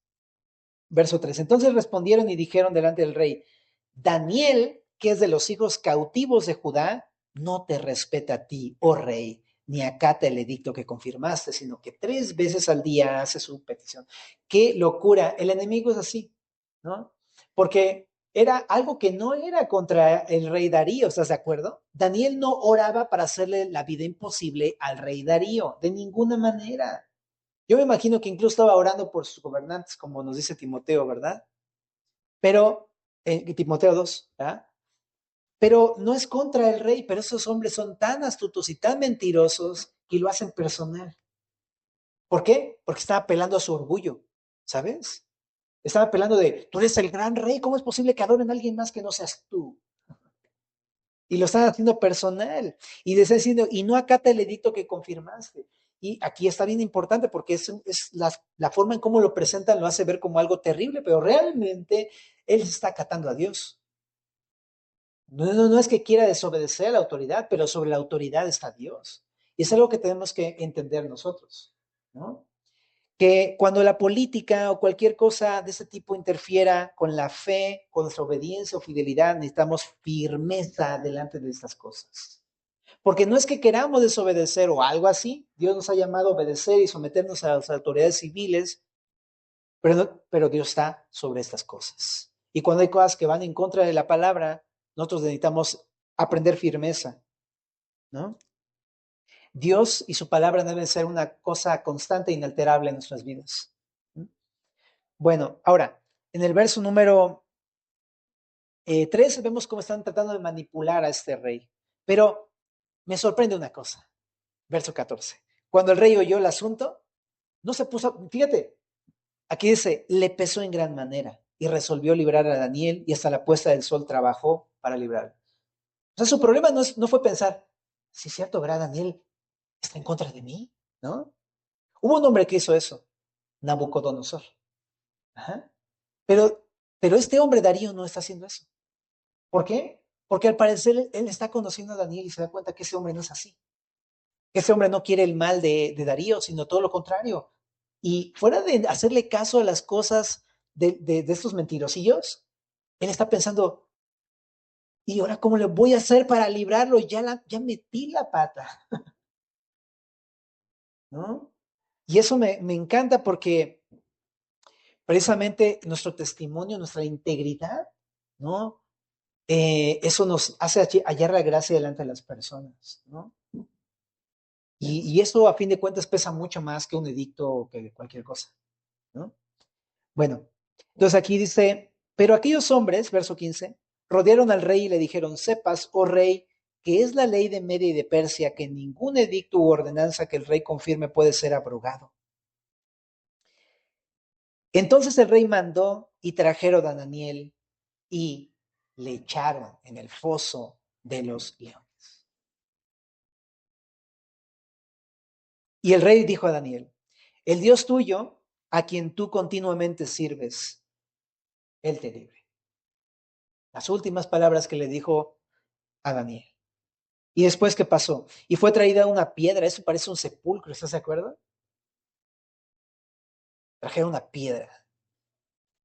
Verso 3. Entonces respondieron y dijeron delante del rey, Daniel, que es de los hijos cautivos de Judá, no te respeta a ti, oh rey, ni acata el edicto que confirmaste, sino que 3 veces al día hace su petición. Qué locura. El enemigo es así, ¿no? Porque era algo que no era contra el rey Darío, ¿estás de acuerdo? Daniel no oraba para hacerle la vida imposible al rey Darío, de ninguna manera. Yo me imagino que incluso estaba orando por sus gobernantes, como nos dice Timoteo, ¿verdad? Pero, Timoteo 2, ¿verdad? Pero no es contra el rey, pero esos hombres son tan astutos y tan mentirosos que lo hacen personal. ¿Por qué? Porque estaba apelando a su orgullo, ¿sabes? Estaba apelando de, tú eres el gran rey, ¿cómo es posible que adoren a alguien más que no seas tú? Y lo están haciendo personal. Y le están diciendo, y no acata el edicto que confirmaste. Y aquí está bien importante porque es la forma en cómo lo presentan lo hace ver como algo terrible, pero realmente él está acatando a Dios. No es que quiera desobedecer a la autoridad, pero sobre la autoridad está Dios. Y es algo que tenemos que entender nosotros, ¿no? Que cuando la política o cualquier cosa de ese tipo interfiera con la fe, con nuestra obediencia o fidelidad, necesitamos firmeza delante de estas cosas. Porque no es que queramos desobedecer o algo así, Dios nos ha llamado a obedecer y someternos a las autoridades civiles, pero Dios está sobre estas cosas. Y cuando hay cosas que van en contra de la palabra, nosotros necesitamos aprender firmeza, ¿no? Dios y su palabra deben ser una cosa constante e inalterable en nuestras vidas. Bueno, ahora, en el verso número 13 vemos cómo están tratando de manipular a este rey. Pero me sorprende una cosa, verso 14. Cuando el rey oyó el asunto, no se puso, fíjate, aquí dice, le pesó en gran manera y resolvió librar a Daniel y hasta la puesta del sol trabajó para librarlo. O sea, su problema no fue pensar, si es cierto, ¿verdad? Daniel está en contra de mí, ¿no? Hubo un hombre que hizo eso, Nabucodonosor. Ajá. Pero, pero este hombre, Darío, no está haciendo eso. ¿Por qué? Porque al parecer él está conociendo a Daniel y se da cuenta que ese hombre no es así. Que ese hombre no quiere el mal de Darío, sino todo lo contrario. Y fuera de hacerle caso a las cosas de estos mentirosillos, él está pensando, ¿y ahora cómo le voy a hacer para librarlo? Ya metí la pata, ¿no? Y eso me encanta porque precisamente nuestro testimonio, nuestra integridad, ¿no? Eso nos hace hallar la gracia delante de las personas, ¿no? Y eso a fin de cuentas pesa mucho más que un edicto o que cualquier cosa, ¿no? Bueno, entonces aquí dice, pero aquellos hombres, verso 15, rodearon al rey y le dijeron, sepas, oh rey, que es la ley de Media y de Persia, que ningún edicto u ordenanza que el rey confirme puede ser abrogado. Entonces el rey mandó y trajeron a Daniel y le echaron en el foso de los leones. Y el rey dijo a Daniel, el Dios tuyo, a quien tú continuamente sirves, él te libre. Las últimas palabras que le dijo a Daniel. ¿Y después qué pasó? Y fue traída una piedra, eso parece un sepulcro, ¿estás de acuerdo? Trajeron una piedra,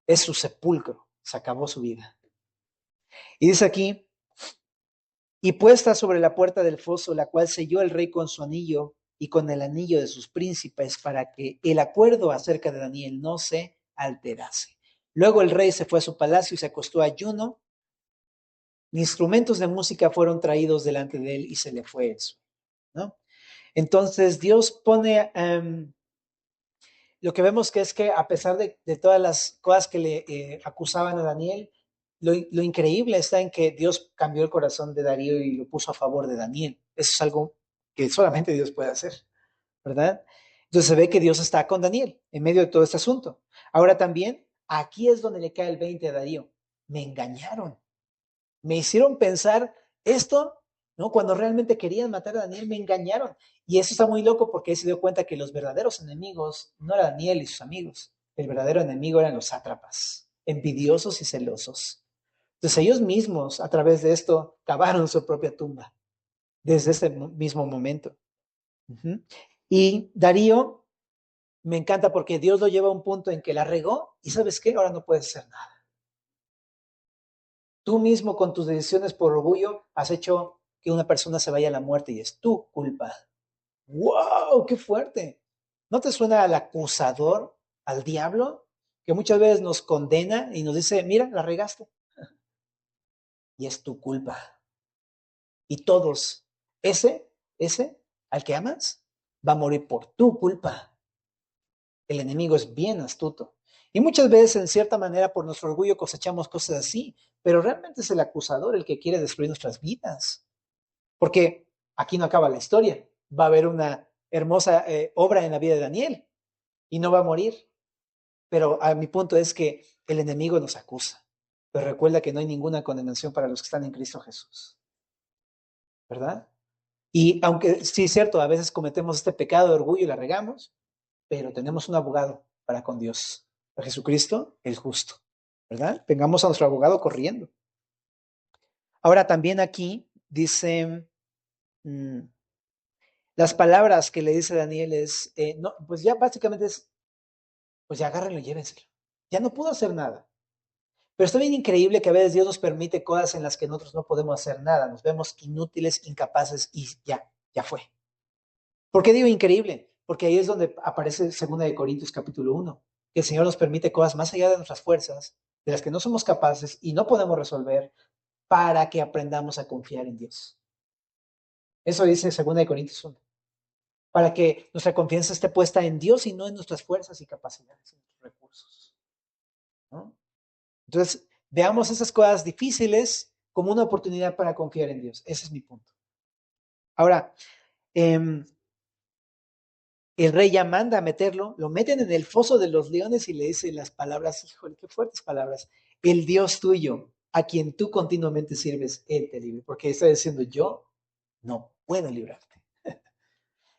es su sepulcro, se acabó su vida. Y dice aquí, y puesta sobre la puerta del foso, la cual selló el rey con su anillo y con el anillo de sus príncipes, para que el acuerdo acerca de Daniel no se alterase. Luego el rey se fue a su palacio y se acostó a ayuno. Instrumentos de música fueron traídos delante de él y se le fue el sueño, ¿no? Entonces Dios pone lo que vemos que es que a pesar de todas las cosas que le acusaban a Daniel, lo increíble está en que Dios cambió el corazón de Darío y lo puso a favor de Daniel. Eso es algo que solamente Dios puede hacer, ¿verdad? Entonces se ve que Dios está con Daniel en medio de todo este asunto. Ahora también, aquí es donde le cae el 20 a Darío. Me engañaron, me hicieron pensar esto, ¿no? Cuando realmente querían matar a Daniel, me engañaron. Y eso está muy loco porque él se dio cuenta que los verdaderos enemigos no era Daniel y sus amigos. El verdadero enemigo eran los sátrapas, envidiosos y celosos. Entonces ellos mismos, a través de esto, cavaron su propia tumba desde ese mismo momento. Uh-huh. Y Darío me encanta porque Dios lo lleva a un punto en que la regó y ¿sabes qué? Ahora no puedes hacer nada. Tú mismo con tus decisiones por orgullo has hecho que una persona se vaya a la muerte y es tu culpa. ¡Wow! ¡Qué fuerte! ¿No te suena al acusador, al diablo, que muchas veces nos condena y nos dice, mira, la regaste? Y es tu culpa. Y todos, ese al que amas, va a morir por tu culpa. El enemigo es bien astuto. Y muchas veces, en cierta manera, por nuestro orgullo cosechamos cosas así, pero realmente es el acusador el que quiere destruir nuestras vidas. Porque aquí no acaba la historia. Va a haber una hermosa obra en la vida de Daniel y no va a morir. Pero a mi punto es que el enemigo nos acusa. Pero recuerda que no hay ninguna condenación para los que están en Cristo Jesús. ¿Verdad? Y aunque sí es cierto, a veces cometemos este pecado de orgullo y la regamos, pero tenemos un abogado para con Dios, a Jesucristo el justo, ¿verdad? Tengamos a nuestro abogado corriendo. Ahora también aquí dice, las palabras que le dice Daniel es, no, pues ya básicamente es, pues ya agárrenlo y llévenselo. Ya no pudo hacer nada. Pero está bien increíble que a veces Dios nos permite cosas en las que nosotros no podemos hacer nada. Nos vemos inútiles, incapaces y ya fue. ¿Por qué digo increíble? Porque ahí es donde aparece 2 Corintios capítulo 1, que el Señor nos permite cosas más allá de nuestras fuerzas, de las que no somos capaces y no podemos resolver, para que aprendamos a confiar en Dios. Eso dice 2 Corintios 1, para que nuestra confianza esté puesta en Dios y no en nuestras fuerzas y capacidades, en nuestros recursos, ¿no? Entonces, veamos esas cosas difíciles como una oportunidad para confiar en Dios. Ese es mi punto. Ahora, eh, el rey ya manda a meterlo, lo meten en el foso de los leones y le dice las palabras, híjole, qué fuertes palabras. El Dios tuyo, a quien tú continuamente sirves, Él te libre. Porque está diciendo, yo no puedo librarte.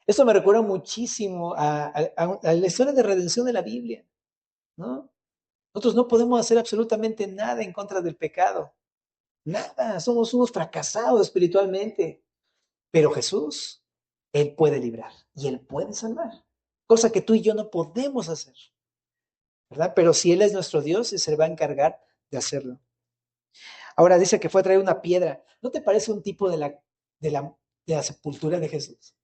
Esto me recuerda muchísimo a la historia de redención de la Biblia, ¿no? Nosotros no podemos hacer absolutamente nada en contra del pecado. Nada, somos unos fracasados espiritualmente. Pero Jesús, Él puede librar y Él puede salvar. Cosa que tú y yo no podemos hacer, ¿verdad? Pero si Él es nuestro Dios, se va a encargar de hacerlo. Ahora dice que fue a traer una piedra. ¿No te parece un tipo de la sepultura de Jesús?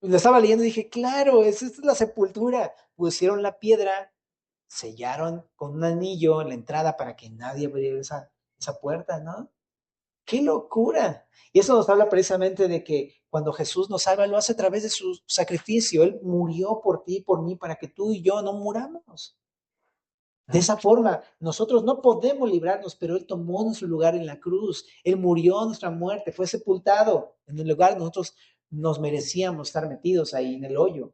Lo estaba leyendo y dije, claro, esta es la sepultura. Pusieron la piedra, sellaron con un anillo en la entrada para que nadie abriera esa puerta, ¿no? ¡Qué locura! Y eso nos habla precisamente de que cuando Jesús nos salva, lo hace a través de su sacrificio. Él murió por ti y por mí para que tú y yo no muramos. De esa forma, nosotros no podemos librarnos, pero Él tomó nuestro lugar en la cruz. Él murió nuestra muerte, fue sepultado en el lugar nosotros nos merecíamos estar metidos ahí en el hoyo,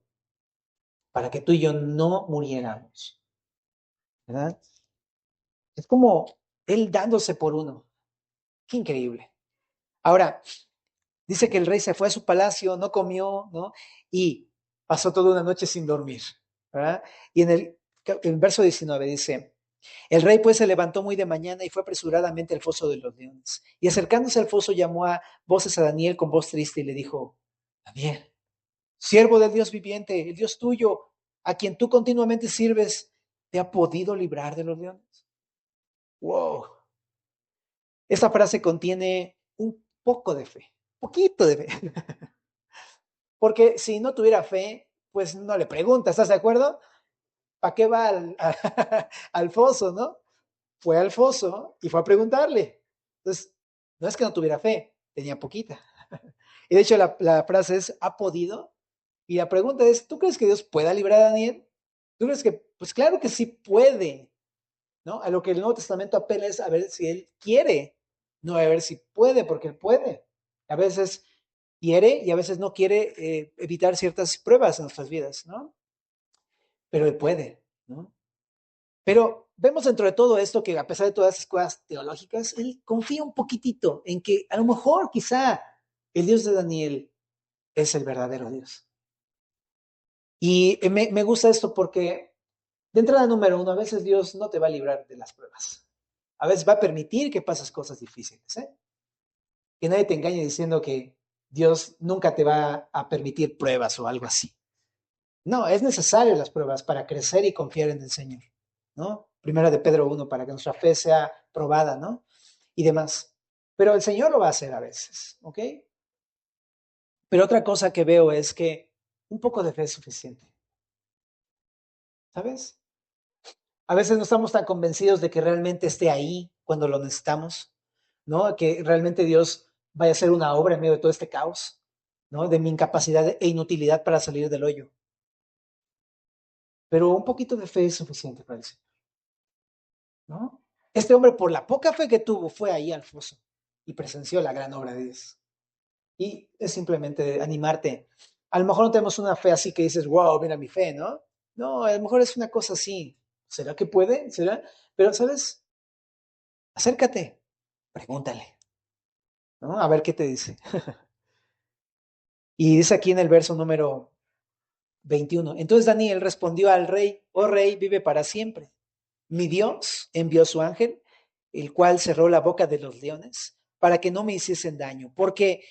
para que tú y yo no muriéramos, ¿verdad? Es como Él dándose por uno. Qué increíble. Ahora, dice que el rey se fue a su palacio, no comió, ¿no? Y pasó toda una noche sin dormir, ¿verdad? Y en el verso 19 dice, el rey pues se levantó muy de mañana y fue apresuradamente al foso de los leones. Y acercándose al foso llamó a voces a Daniel con voz triste y le dijo, Daniel, siervo del Dios viviente, el Dios tuyo, a quien tú continuamente sirves, ¿te ha podido librar de los leones? Wow. Esta frase contiene un poco de fe, poquito de fe. Porque si no tuviera fe, pues no le pregunta, ¿estás de acuerdo? ¿Para qué va al foso, no? Fue al foso y fue a preguntarle. Entonces, no es que no tuviera fe, tenía poquita. Y de hecho la frase es, ¿ha podido? Y la pregunta es, ¿tú crees que Dios pueda librar a Daniel? ¿Tú crees que, pues claro que sí puede, ¿no? A lo que el Nuevo Testamento apela es a ver si Él quiere, no a ver si puede, porque Él puede. A veces quiere y a veces no quiere evitar ciertas pruebas en nuestras vidas, ¿no? Pero Él puede, ¿no? Pero vemos dentro de todo esto que a pesar de todas esas cosas teológicas, Él confía un poquitito en que a lo mejor quizá el Dios de Daniel es el verdadero Dios. Y me gusta esto porque de entrada número uno, a veces Dios no te va a librar de las pruebas. A veces va a permitir que pases cosas difíciles, ¿eh? Que nadie te engañe diciendo que Dios nunca te va a permitir pruebas o algo así. No, es necesario las pruebas para crecer y confiar en el Señor, ¿no? Primera de Pedro 1, para que nuestra fe sea probada, ¿no? Y demás. Pero el Señor lo va a hacer a veces, ¿ok? Pero otra cosa que veo es que un poco de fe es suficiente, ¿sabes? A veces no estamos tan convencidos de que realmente esté ahí cuando lo necesitamos, ¿no? Que realmente Dios vaya a hacer una obra en medio de todo este caos, ¿no? De mi incapacidad e inutilidad para salir del hoyo. Pero un poquito de fe es suficiente para el Señor, ¿no? Este hombre, por la poca fe que tuvo, fue ahí al foso y presenció la gran obra de Dios. Y es simplemente animarte. A lo mejor no tenemos una fe así que dices, wow, mira mi fe, ¿no? No, a lo mejor es una cosa así. ¿Será que puede? ¿Será? Pero, ¿sabes? Acércate, pregúntale, ¿no? A ver qué te dice. Y dice aquí en el verso número 21. Entonces Daniel respondió al rey, oh rey, vive para siempre. Mi Dios envió su ángel, el cual cerró la boca de los leones para que no me hiciesen daño, porque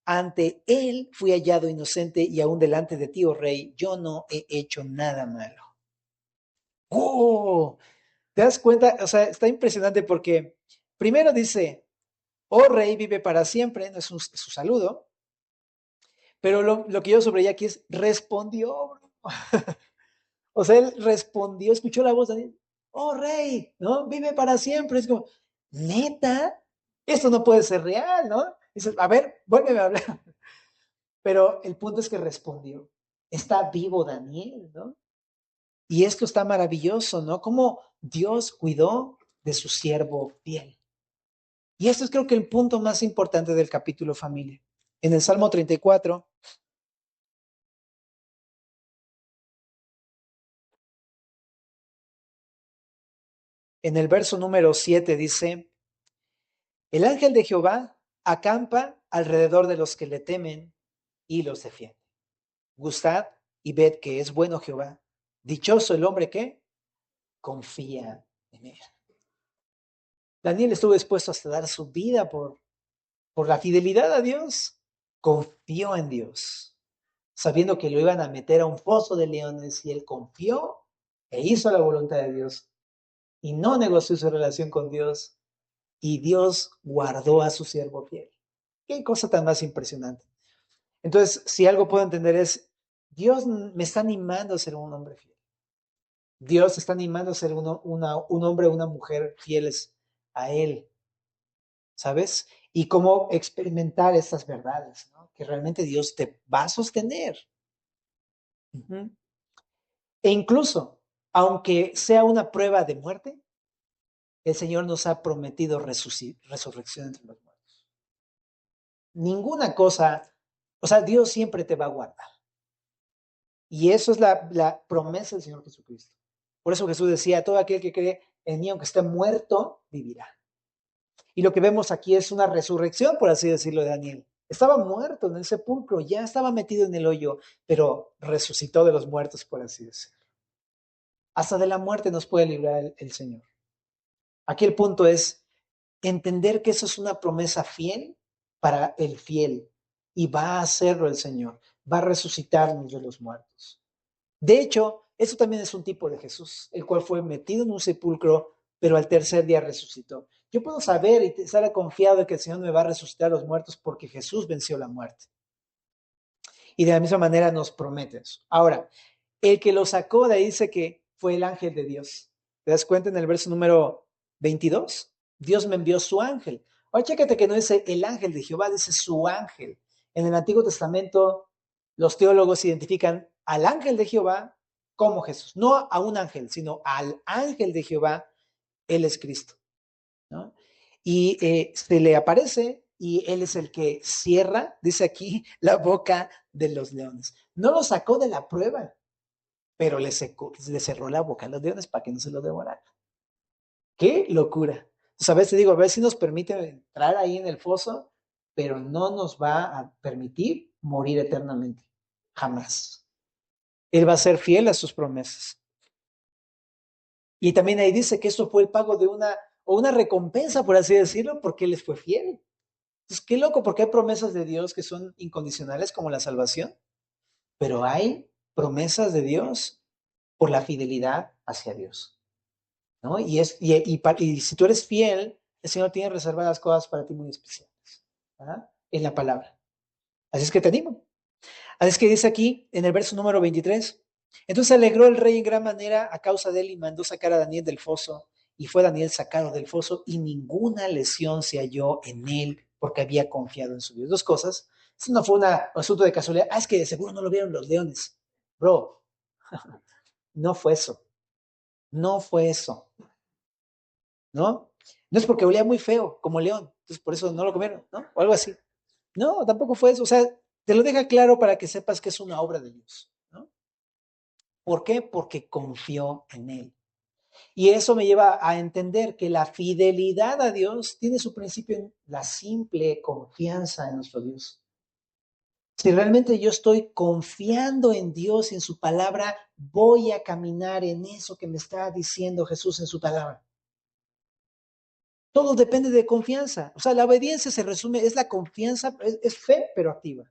ante él fui hallado inocente y aún delante de ti, oh rey, yo no he hecho nada malo. ¡Oh! ¿Te das cuenta? O sea, está impresionante porque primero dice, oh rey, vive para siempre, no es, es su saludo, pero lo que yo subrayé aquí es, respondió, bro. O sea, él respondió, escuchó la voz de Daniel, oh rey, ¿no? Vive para siempre. Es como, neta, esto no puede ser real, ¿no? Dices, a ver, vuélveme a hablar. Pero el punto es que respondió, está vivo Daniel, ¿no? Y esto está maravilloso, ¿no? Cómo Dios cuidó de su siervo fiel. Y esto es creo que el punto más importante del capítulo familia. En el Salmo 34, en el verso número 7 dice, el ángel de Jehová acampa alrededor de los que le temen y los defiende. Gustad y ved que es bueno Jehová. Dichoso el hombre que confía en él. Daniel estuvo dispuesto hasta dar su vida por la fidelidad a Dios. Confió en Dios, sabiendo que lo iban a meter a un foso de leones y él confió e hizo la voluntad de Dios y no negoció su relación con Dios y Dios guardó a su siervo fiel. Qué cosa tan más impresionante. Entonces, si algo puedo entender es, Dios me está animando a ser un hombre fiel. Dios está animando a ser un hombre o una mujer fieles a Él, ¿sabes? Y cómo experimentar estas verdades, ¿no? Que realmente Dios te va a sostener. Uh-huh. E incluso, aunque sea una prueba de muerte, el Señor nos ha prometido resurrección entre los muertos. Ninguna cosa, o sea, Dios siempre te va a guardar. Y eso es la promesa del Señor Jesucristo. Por eso Jesús decía, todo aquel que cree en mí, aunque esté muerto, vivirá. Y lo que vemos aquí es una resurrección, por así decirlo, de Daniel. Estaba muerto en el sepulcro, ya estaba metido en el hoyo, pero resucitó de los muertos, por así decirlo. Hasta de la muerte nos puede librar el Señor. Aquí el punto es entender que eso es una promesa fiel para el fiel y va a hacerlo el Señor, va a resucitarnos de los muertos. De hecho, eso también es un tipo de Jesús, el cual fue metido en un sepulcro, pero al tercer día resucitó. Yo puedo saber y estar confiado de que el Señor me va a resucitar a los muertos porque Jesús venció la muerte. Y de la misma manera nos promete eso. Ahora, el que lo sacó de ahí dice que fue el ángel de Dios. ¿Te das cuenta en el verso número 22? Dios me envió su ángel. Ahora, chécate que no dice el ángel de Jehová, dice su ángel. En el Antiguo Testamento, los teólogos identifican al ángel de Jehová como Jesús, no a un ángel, sino al ángel de Jehová, él es Cristo, ¿no? Y se le aparece y él es el que cierra, dice aquí, la boca de los leones. No lo sacó de la prueba, pero le cerró la boca a los leones para que no se lo devoraran. ¡Qué locura! Entonces, a veces digo, a ver si nos permite entrar ahí en el foso, pero no nos va a permitir morir eternamente. Jamás. Él va a ser fiel a sus promesas. Y también ahí dice que esto fue el pago de una recompensa, por así decirlo, porque él les fue fiel. Entonces, qué loco, porque hay promesas de Dios que son incondicionales, como la salvación, pero hay promesas de Dios por la fidelidad hacia Dios, ¿no? Y si tú eres fiel, el Señor tiene reservadas cosas para ti muy especiales, ¿verdad? En la palabra. Así es que te animo. Así es que dice aquí, en el verso número 23, entonces alegró el rey en gran manera a causa de él y mandó sacar a Daniel del foso. Y fue Daniel sacado del foso y ninguna lesión se halló en él porque había confiado en su Dios. Dos cosas. Eso no fue un asunto de casualidad. Es que de seguro no lo vieron los leones. Bro, no fue eso. No fue eso. ¿No? No es porque olía muy feo, como león. Entonces por eso no lo comieron, ¿no? O algo así. No, tampoco fue eso. O sea, te lo deja claro para que sepas que es una obra de Dios, ¿no? ¿Por qué? Porque confió en él. Y eso me lleva a entender que la fidelidad a Dios tiene su principio en la simple confianza en nuestro Dios. Si realmente yo estoy confiando en Dios y en su palabra, voy a caminar en eso que me está diciendo Jesús en su palabra. Todo depende de confianza. O sea, la obediencia se resume, es la confianza, es fe, pero activa.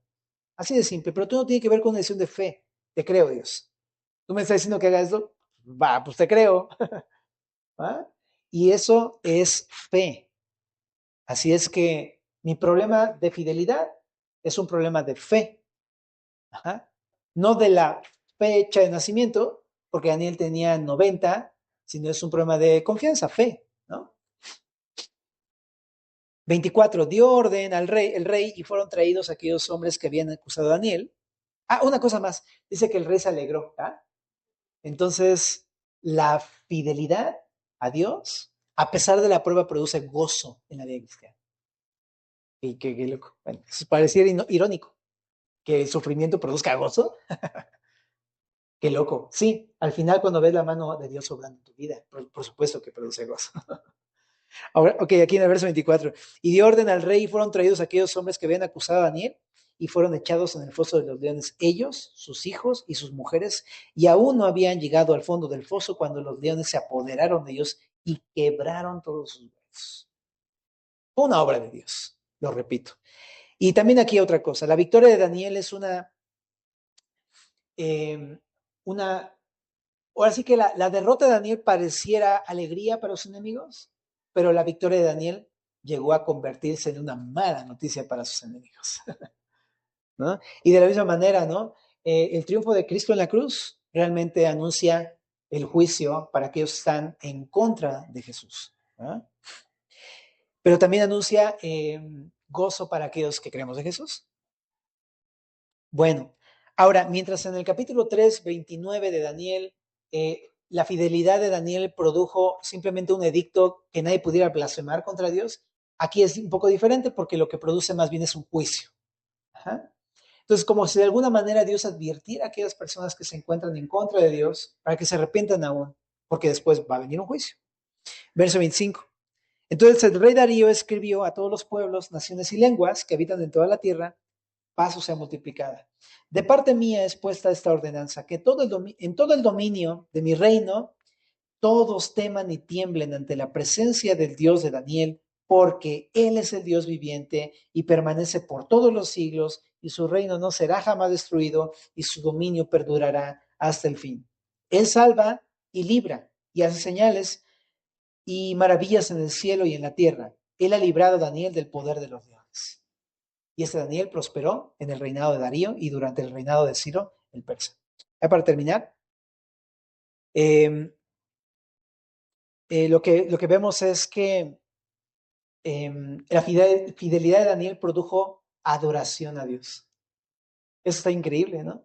Así de simple, pero todo no tiene que ver con una decisión de fe. Te creo, Dios. Tú me estás diciendo que haga esto, va, pues te creo. ¿Ah? Y eso es fe. Así es que mi problema de fidelidad es un problema de fe. Ajá. No de la fecha de nacimiento, porque Daniel tenía 90, sino es un problema de confianza, fe, ¿no? 24, dio orden al rey, el rey, y fueron traídos aquellos hombres que habían acusado a Daniel. Ah, una cosa más, dice que el rey se alegró, ¿ah? Entonces, la fidelidad a Dios, a pesar de la prueba, produce gozo en la vida cristiana. Y qué loco. Bueno, eso pareciera irónico, que el sufrimiento produzca gozo. Qué loco. Sí, al final cuando ves la mano de Dios obrando en tu vida, por supuesto que produce gozo. Ahora, ok, aquí en el verso 24. Y dio orden al rey y fueron traídos aquellos hombres que habían acusado a Daniel y fueron echados en el foso de los leones, ellos, sus hijos y sus mujeres, y aún no habían llegado al fondo del foso cuando los leones se apoderaron de ellos y quebraron todos sus huesos. Una obra de Dios, lo repito. Y también aquí otra cosa, la victoria de Daniel es eh, una, ahora sí que la derrota de Daniel pareciera alegría para los enemigos, pero la victoria de Daniel llegó a convertirse en una mala noticia para sus enemigos, ¿no? Y de la misma manera, ¿no? El triunfo de Cristo en la cruz realmente anuncia el juicio para aquellos que están en contra de Jesús, ¿no? Pero también anuncia gozo para aquellos que creemos en Jesús. Bueno, ahora, mientras en el capítulo 3, 29 de Daniel, la fidelidad de Daniel produjo simplemente un edicto que nadie pudiera blasfemar contra Dios, aquí es un poco diferente porque lo que produce más bien es un juicio. Ajá. Entonces, como si de alguna manera Dios advirtiera a aquellas personas que se encuentran en contra de Dios para que se arrepientan aún, porque después va a venir un juicio. Verso 25. Entonces el rey Darío escribió a todos los pueblos, naciones y lenguas que habitan en toda la tierra, paz o sea multiplicada. De parte mía es puesta esta ordenanza, que en todo el dominio de mi reino, todos teman y tiemblen ante la presencia del Dios de Daniel, porque Él es el Dios viviente y permanece por todos los siglos, y su reino no será jamás destruido, y su dominio perdurará hasta el fin. Él salva y libra, y hace señales y maravillas en el cielo y en la tierra. Él ha librado a Daniel del poder de los leones. Y este Daniel prosperó en el reinado de Darío y durante el reinado de Ciro, el persa. Ya para terminar, eh, lo que vemos es que la fidelidad de Daniel produjo adoración a Dios. Eso está increíble, ¿no?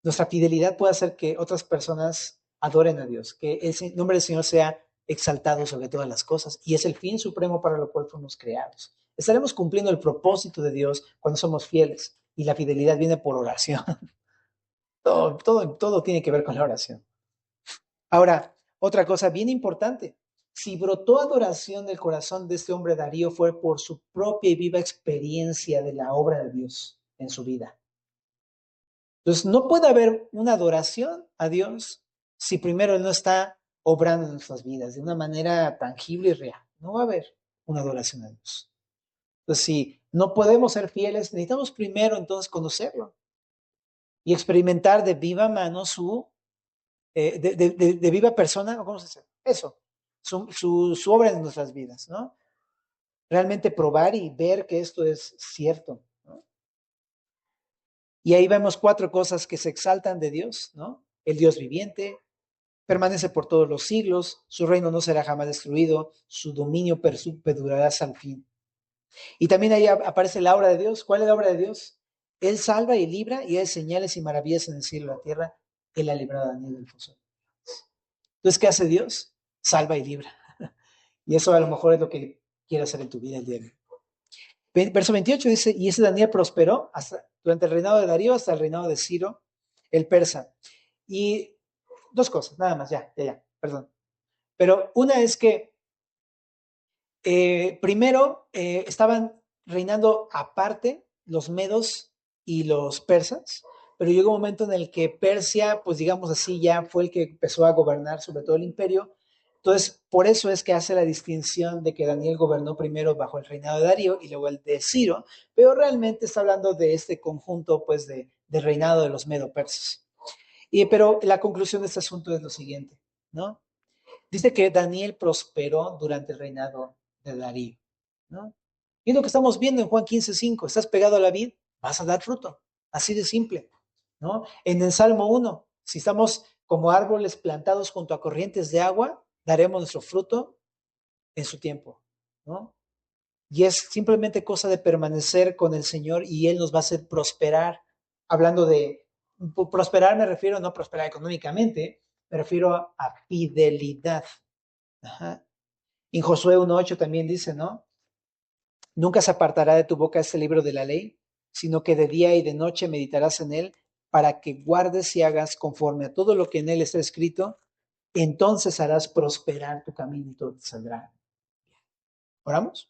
Nuestra fidelidad puede hacer que otras personas adoren a Dios, que el nombre del Señor sea exaltado sobre todas las cosas, y es el fin supremo para lo cual fuimos creados. Estaremos cumpliendo el propósito de Dios cuando somos fieles, y la fidelidad viene por oración. Todo tiene que ver con la oración. Ahora, otra cosa bien importante, si brotó adoración del corazón de este hombre Darío fue por su propia y viva experiencia de la obra de Dios en su vida. Entonces, no puede haber una adoración a Dios si primero Él no está obrando en nuestras vidas de una manera tangible y real. No va a haber una adoración a Dios. Entonces, si no podemos ser fieles, necesitamos primero entonces conocerlo y experimentar de viva mano de viva persona, ¿cómo se dice? Eso, su obra en nuestras vidas, ¿no? Realmente probar y ver que esto es cierto, ¿no? Y ahí vemos 4 cosas que se exaltan de Dios, ¿no? El Dios viviente, permanece por todos los siglos, su reino no será jamás destruido, su dominio perdurará hasta el fin. Y también ahí aparece la obra de Dios. ¿Cuál es la obra de Dios? Él salva y libra y hay señales y maravillas en el cielo y la tierra. Él ha librado a Daniel del foso. Entonces, ¿qué hace Dios? Salva y libra. Y eso a lo mejor es lo que quiere hacer en tu vida el día de hoy. Verso 28 dice, y ese Daniel prosperó durante el reinado de Darío hasta el reinado de Ciro, el persa. Y 2 cosas, nada más, ya, perdón. Pero una es que primero estaban reinando aparte los medos y los persas, pero llegó un momento en el que Persia, pues digamos así, ya fue el que empezó a gobernar sobre todo el imperio. Entonces, por eso es que hace la distinción de que Daniel gobernó primero bajo el reinado de Darío y luego el de Ciro, pero realmente está hablando de este conjunto, pues, de reinado de los medo-persas. Pero la conclusión de este asunto es lo siguiente, ¿no? Dice que Daniel prosperó durante el reinado de Darío, ¿no? Y es lo que estamos viendo en Juan 15:5. Estás pegado a la vid, vas a dar fruto. Así de simple, ¿no? En el Salmo 1, si estamos como árboles plantados junto a corrientes de agua, daremos nuestro fruto en su tiempo, ¿no? Y es simplemente cosa de permanecer con el Señor y Él nos va a hacer prosperar. Hablando de prosperar, me refiero no prosperar económicamente, me refiero a fidelidad. Ajá. En Josué 1:8 también dice, ¿no? Nunca se apartará de tu boca este libro de la ley, sino que de día y de noche meditarás en él para que guardes y hagas conforme a todo lo que en él está escrito, entonces harás prosperar tu camino y todo te saldrá. ¿Oramos?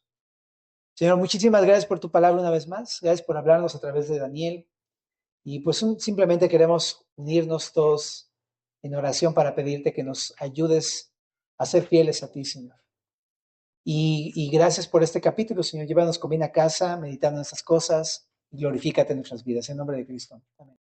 Señor, muchísimas gracias por tu palabra una vez más. Gracias por hablarnos a través de Daniel. Y pues simplemente queremos unirnos todos en oración para pedirte que nos ayudes a ser fieles a ti, Señor. Y gracias por este capítulo, Señor. Llévanos con bien a casa, meditando en estas cosas y glorifícate en nuestras vidas. En nombre de Cristo. Amén.